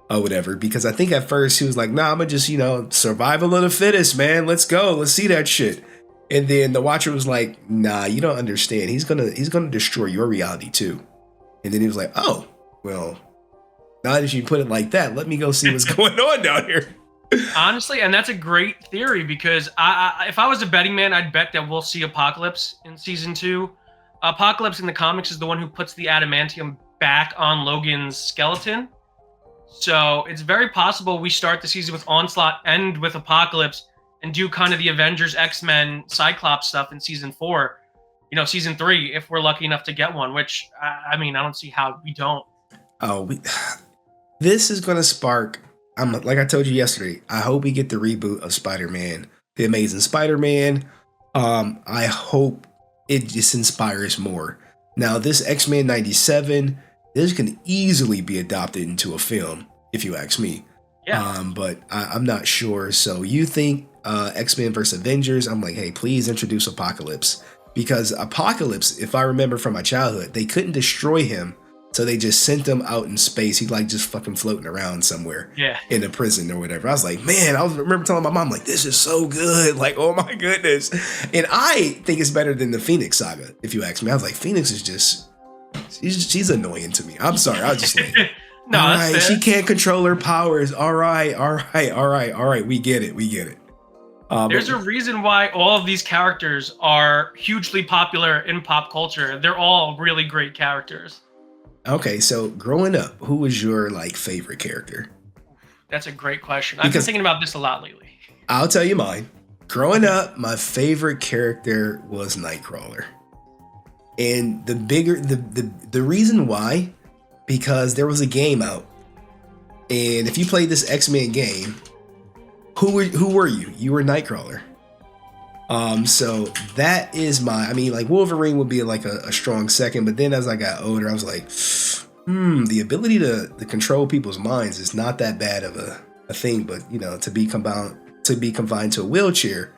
or whatever. Because I think at first he was like, nah, I'm going to just, survival of the fittest, man. Let's go. Let's see that shit. And then the Watcher was like, nah, you don't understand. He's gonna destroy your reality too. And then he was like, oh, well, now that you put it like that, let me go see what's going on down here. Honestly, and that's a great theory, because if I was a betting man, I'd bet that we'll see Apocalypse in season 2. Apocalypse in the comics is the one who puts the adamantium back on Logan's skeleton. So it's very possible we start the season with Onslaught, end with Apocalypse, and do kind of the Avengers, X-Men, Cyclops stuff in season 4. Season 3, if we're lucky enough to get one, which, I don't see how we don't. This is going to spark, like I told you yesterday, I hope we get the reboot of Spider-Man, The Amazing Spider-Man. I hope it just inspires more. Now, this X-Men 97, this can easily be adopted into a film, if you ask me. Yeah. But I'm not sure. So you think X-Men vs. Avengers, I'm like, hey, please introduce Apocalypse. Because Apocalypse, if I remember from my childhood, they couldn't destroy him. So they just sent him out in space. He's just fucking floating around somewhere in a prison or whatever. I was like, man, I remember telling my mom, this is so good. Oh my goodness. And I think it's better than the Phoenix saga, if you ask me. I was like, Phoenix is just, she's annoying to me. I'm sorry. I was just like, no, all right, she can't control her powers. All right. We get it. There's a reason why all of these characters are hugely popular in pop culture. They're all really great characters. Okay, so growing up, who was your favorite character? That's a great question. I've been thinking about this a lot lately. I'll tell you mine. Growing up, my favorite character was Nightcrawler. And the reason why, because there was a game out. And if you played this X-Men game, who were you? You were Nightcrawler. So that is like Wolverine would be like a strong second, but then as I got older, I was like, the ability to control people's minds is not that bad of a thing, but to be confined to a wheelchair,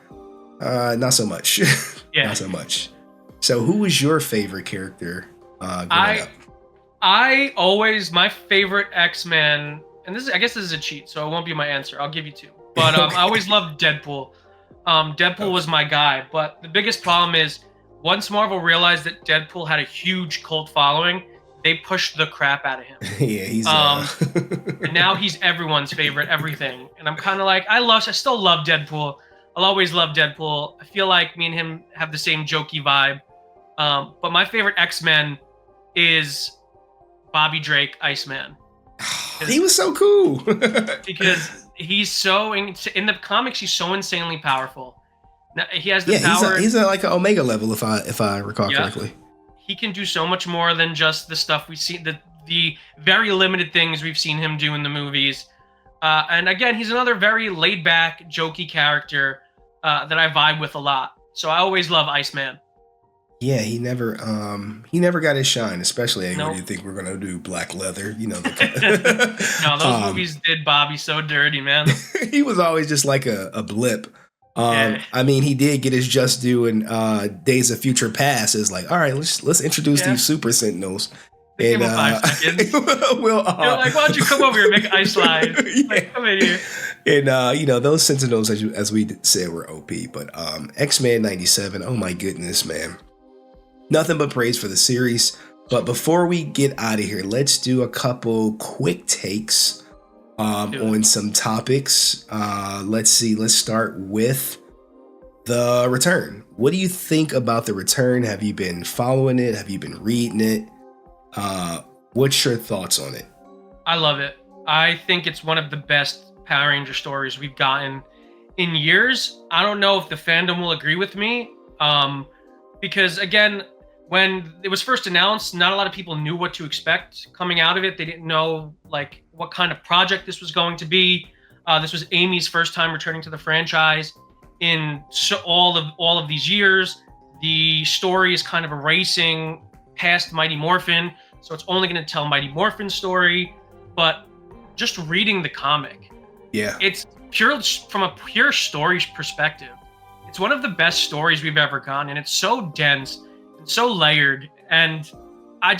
not so much. Yeah. Not so much. So who was your favorite character growing up? My favorite X-Men, and I guess this is a cheat, so it won't be my answer. I'll give you two. But I always loved Deadpool. Deadpool was my guy, but the biggest problem is once Marvel realized that Deadpool had a huge cult following, they pushed the crap out of him. Yeah, he's and now he's everyone's favorite everything. And I'm kind of like, I still love Deadpool. I'll always love Deadpool. I feel like me and him have the same jokey vibe. But my favorite X-Men is Bobby Drake, Iceman. He was so cool. Because he's so in the comics, he's so insanely powerful. Now, he has the power. He's like an Omega level, if I recall correctly. He can do so much more than just the stuff we see, the very limited things we've seen him do in the movies. And again, he's another very laid back, jokey character that I vibe with a lot. So I always love Iceman. Yeah, he never got his shine, especially when you think we're gonna do Black Leather. No, those movies did Bobby so dirty, man. He was always just like a blip. I mean, he did get his just due in Days of Future Past. It's like, all right, let's introduce these Super Sentinels. Give him 5 seconds. You're like, why don't you come over here and make ice slide? Like, come in here. And those Sentinels, as we said, were OP. But X-Men 97, oh my goodness, man. Nothing but praise for the series. But before we get out of here, let's do a couple quick takes on some topics. Let's see. Let's start with the return. What do you think about the return? Have you been following it? Have you been reading it? What's your thoughts on it? I love it. I think it's one of the best Power Ranger stories we've gotten in years. I don't know if the fandom will agree with me. Because again, when it was first announced, not a lot of people knew what to expect coming out of it. They didn't know like what kind of project this was going to be. This was Amy's first time returning to the franchise in all of these years. The story is kind of erasing past Mighty Morphin, so it's only going to tell Mighty Morphin's story. But just reading the comic, it's from a pure story perspective. It's one of the best stories we've ever gotten, and it's so dense, it's so layered, and I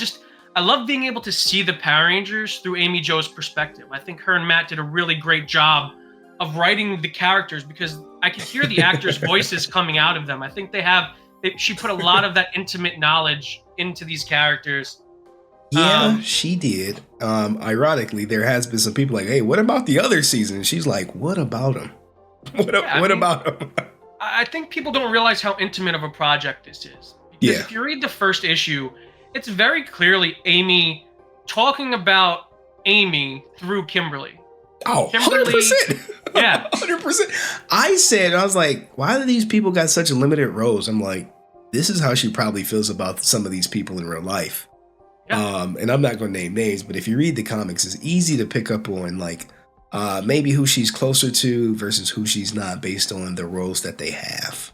love being able to see the Power Rangers through Amy Jo's perspective. I think her and Matt did a really great job of writing the characters because I could hear the actors' voices coming out of them. I think she put a lot of that intimate knowledge into these characters. Yeah, she did. Ironically, there has been some people like, hey, what about the other season? And she's like, what about them? What about them? I think people don't realize how intimate of a project this is. Because if you read the first issue, it's very clearly Amy talking about Amy through Kimberly. Oh, Kimberly, 100%. Yeah. 100%. I was like, why do these people got such limited roles? I'm like, this is how she probably feels about some of these people in real life. Yeah. And I'm not going to name names, but if you read the comics, it's easy to pick up on like maybe who she's closer to versus who she's not based on the roles that they have.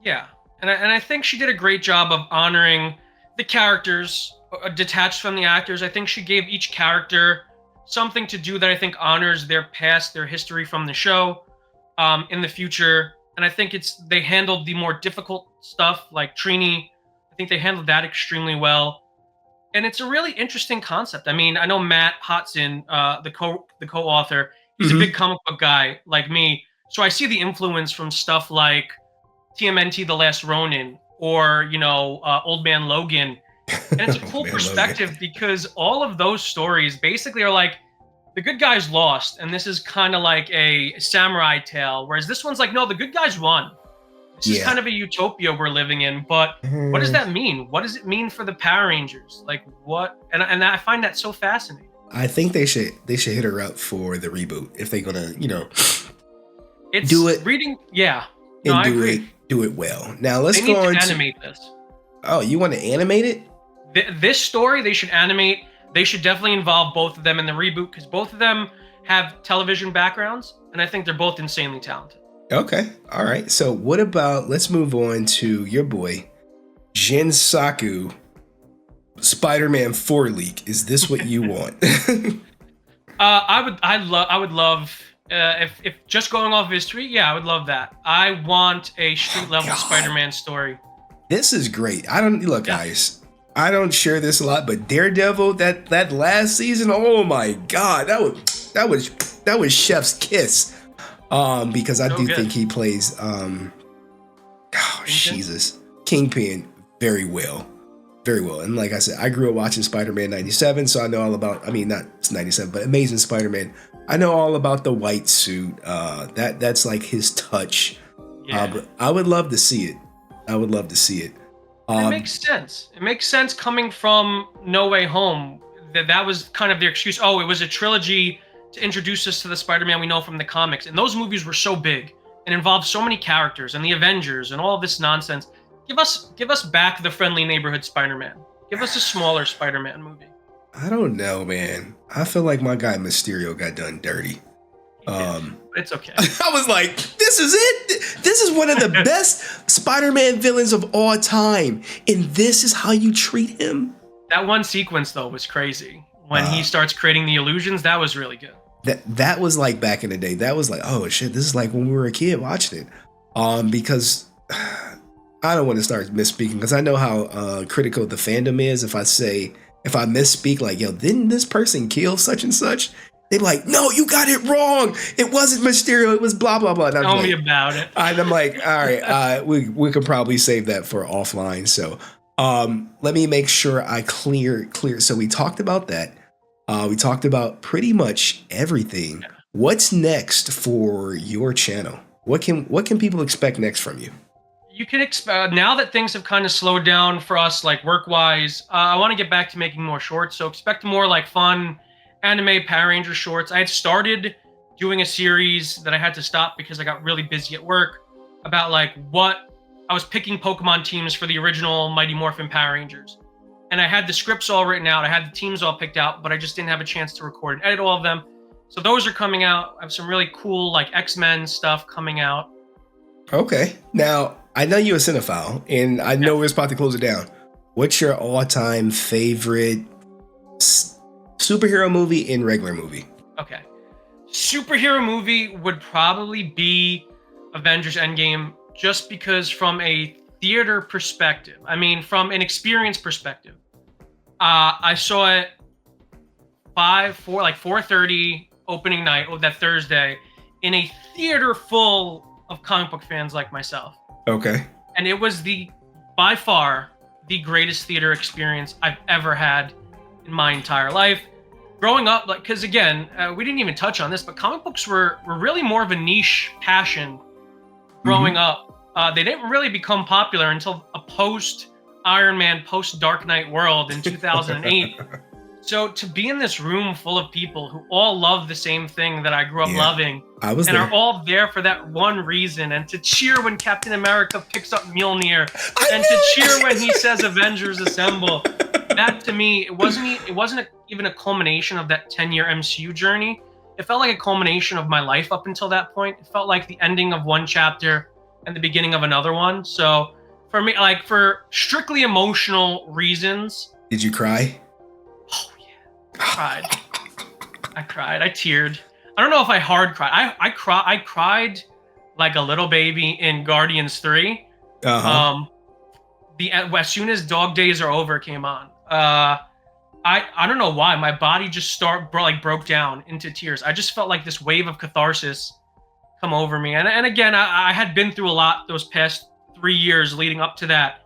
Yeah. And I think she did a great job of honoring the characters detached from the actors. I think she gave each character something to do that I think honors their past, their history from the show in the future. And I think they handled the more difficult stuff like Trini. I think they handled that extremely well. And it's a really interesting concept. I mean, I know Matt Hotson, the co-author, he's a big comic book guy like me. So I see the influence from stuff like TMNT The Last Ronin or, Old Man Logan. And it's a cool perspective because all of those stories basically are like the good guys lost. And this is kind of like a samurai tale. Whereas this one's like, no, the good guys won. This is kind of a utopia we're living in. But what does that mean? What does it mean for the Power Rangers? Like what? And I find that so fascinating. I think they should hit her up for the reboot if they're going to, it's do it. Reading. Yeah. and I agree. do it well. Now let's They go need on to animate this. Oh, you want to animate it? This story they should animate. They should definitely involve both of them in the reboot because both of them have television backgrounds, and I think they're both insanely talented. Okay, all right. So what about, let's move on to your boy, Jin Saku, Spider-Man 4 leak. Is this what you want? I would love if just going off of history, yeah, I would love that. I want a street level Spider-Man story. This is great. Guys. I don't share this a lot, but Daredevil, that last season, oh my God, that was Chef's kiss. Because I do think he plays Jesus, Kingpin very well. Very well. And like I said, I grew up watching Spider-Man 97, so I know all about, not 97, but Amazing Spider-Man. I know all about the white suit. That's like his touch. Yeah. But I would love to see it. It makes sense. It makes sense coming from No Way Home. That was kind of their excuse. Oh, it was a trilogy to introduce us to the Spider-Man we know from the comics. And those movies were so big and involved so many characters and the Avengers and all this nonsense. Give us back the friendly neighborhood Spider-Man. Give us a smaller Spider-Man movie. I don't know, man. I feel like my guy Mysterio got done dirty. It's okay. I was like, this is it. This is one of the best Spider-Man villains of all time. And this is how you treat him? That one sequence, though, was crazy. When he starts creating the illusions, that was really good. That was like back in the day. That was like, oh shit, this is like when we were a kid watching it. Because I don't want to start misspeaking because I know how critical the fandom is. If I misspeak, like, yo, didn't this person kill such and such? They're like, no, you got it wrong. It wasn't Mysterio. It was blah, blah, blah. Tell me about it. And I'm like, all right, we could probably save that for offline. So let me make sure I clear. So we talked about that. We talked about pretty much everything. Yeah. What's next for your channel? What can people expect next from you? You can expect, now that things have kind of slowed down for us, like work-wise, I want to get back to making more shorts. So expect more like fun anime Power Ranger shorts. I had started doing a series that I had to stop because I got really busy at work about like I was picking Pokemon teams for the original Mighty Morphin Power Rangers. And I had the scripts all written out. I had the teams all picked out, but I just didn't have a chance to record and edit all of them. So those are coming out. I have some really cool like X-Men stuff coming out. Okay. Now, I know you're a cinephile, and I know we're about to close it down. What's your all-time favorite superhero movie and regular movie? Okay. Superhero movie would probably be Avengers Endgame, just because from a theater perspective, from an experience perspective, I saw it 4:30 opening night of that Thursday in a theater full of comic book fans like myself. Okay. And it was by far the greatest theater experience I've ever had in my entire life. Growing up, because again, we didn't even touch on this, but comic books were really more of a niche passion growing up. They didn't really become popular until a post-Iron Man, post-Dark Knight world in 2008. So to be in this room full of people who all love the same thing that I grew up loving, are all there for that one reason, and to cheer when Captain America picks up Mjolnir, and to cheer when he says Avengers Assemble, that to me, it wasn't even a culmination of that 10-year MCU journey. It felt like a culmination of my life up until that point. It felt like the ending of one chapter and the beginning of another one. So for me, like for strictly emotional reasons. Did you cry? Oh yeah, I cried. I teared. I don't know if I hard cried. I cried like a little baby in Guardians 3. As soon as Dog Days Are Over came on, I don't know why my body just broke down into tears. I just felt like this wave of catharsis come over me. And again, I had been through a lot those past 3 years leading up to that.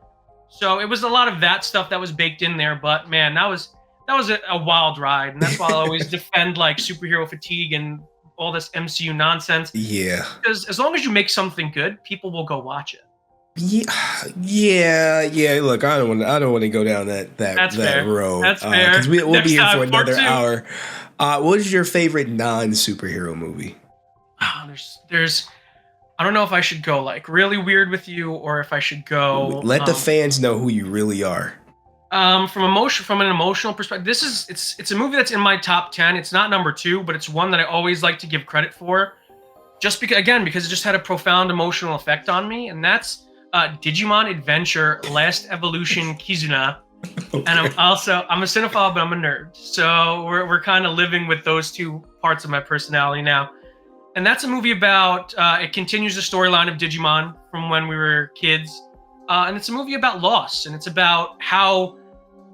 So it was a lot of that stuff that was baked in there. But man, that was a wild ride. And that's why I always defend like superhero fatigue and all this MCU nonsense. Yeah. Because as long as you make something good, people will go watch it. Yeah. Look, I don't want to go down that road. That's fair. Because we'll be here for another 2. hour. What is your favorite non-superhero movie? Oh, there's I don't know if I should go like really weird with you or if I should go. Let the fans know who you really are. From an emotional perspective, it's a movie that's in my top 10. It's not number 2, but it's one that I always like to give credit for, just because it just had a profound emotional effect on me, and that's Digimon Adventure Last Evolution Kizuna. Okay. And I'm a cinephile, but I'm a nerd, so we're kind of living with those two parts of my personality now. And that's a movie about it continues the storyline of Digimon from when we were kids. And it's a movie about loss, and it's about how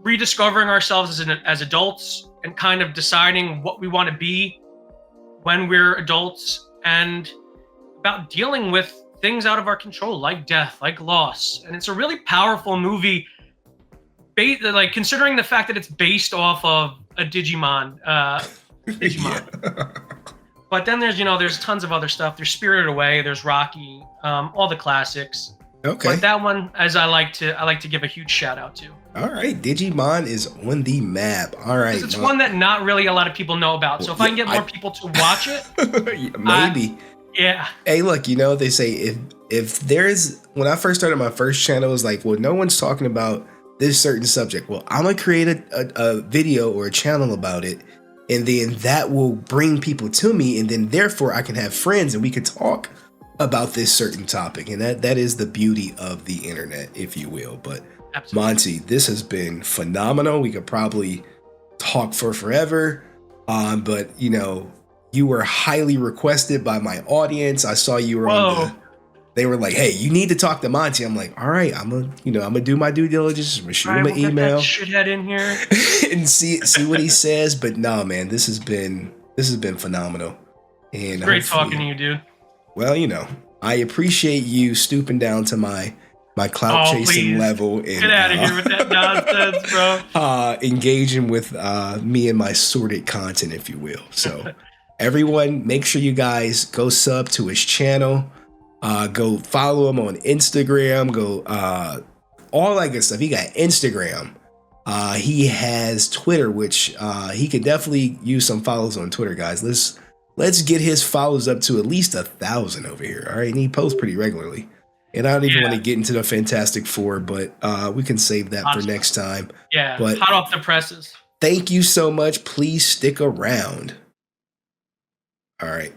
rediscovering ourselves as adults and kind of deciding what we want to be when we're adults, and about dealing with things out of our control, like death, like loss. And it's a really powerful movie, like considering the fact that it's based off of a Digimon. Yeah. But then there's tons of other stuff. There's Spirited Away, there's Rocky, all the classics. Okay. But that one, as I like to give a huge shout out to. All right, Digimon is on the map. All right, it's one that not really a lot of people know about. So if I can get more people to watch it, maybe. Yeah. Hey, look, they say if there's, when I first started my first channel, it was like, well, no one's talking about this certain subject. Well, I'm gonna create a video or a channel about it, and then that will bring people to me, and then therefore I can have friends and we can talk about this certain topic. And that is the beauty of the internet, if you will. But absolutely. Monty, this has been phenomenal. We could probably talk for forever, but you were highly requested by my audience. I saw you were they were like, hey, you need to talk to Monty. I'm like, all right, I'm gonna do my due diligence. I'm gonna shoot him an email, get that shithead in here, and see what he says. But no, man, this has been phenomenal. And it's great talking to you, dude. Well, I appreciate you stooping down to my clout chasing level and get out of here with that nonsense, bro. Engaging with me and my sordid content, if you will. So everyone, make sure you guys go sub to his channel. Go follow him on Instagram. Go all that good stuff. He got Instagram. He has Twitter, which he could definitely use some follows on Twitter, guys. Let's get his follows up to at least 1,000 over here. All right, and he posts pretty regularly. And I don't even want to get into the Fantastic Four, but we can save that for next time. Yeah, but hot off the presses. Thank you so much. Please stick around. All right.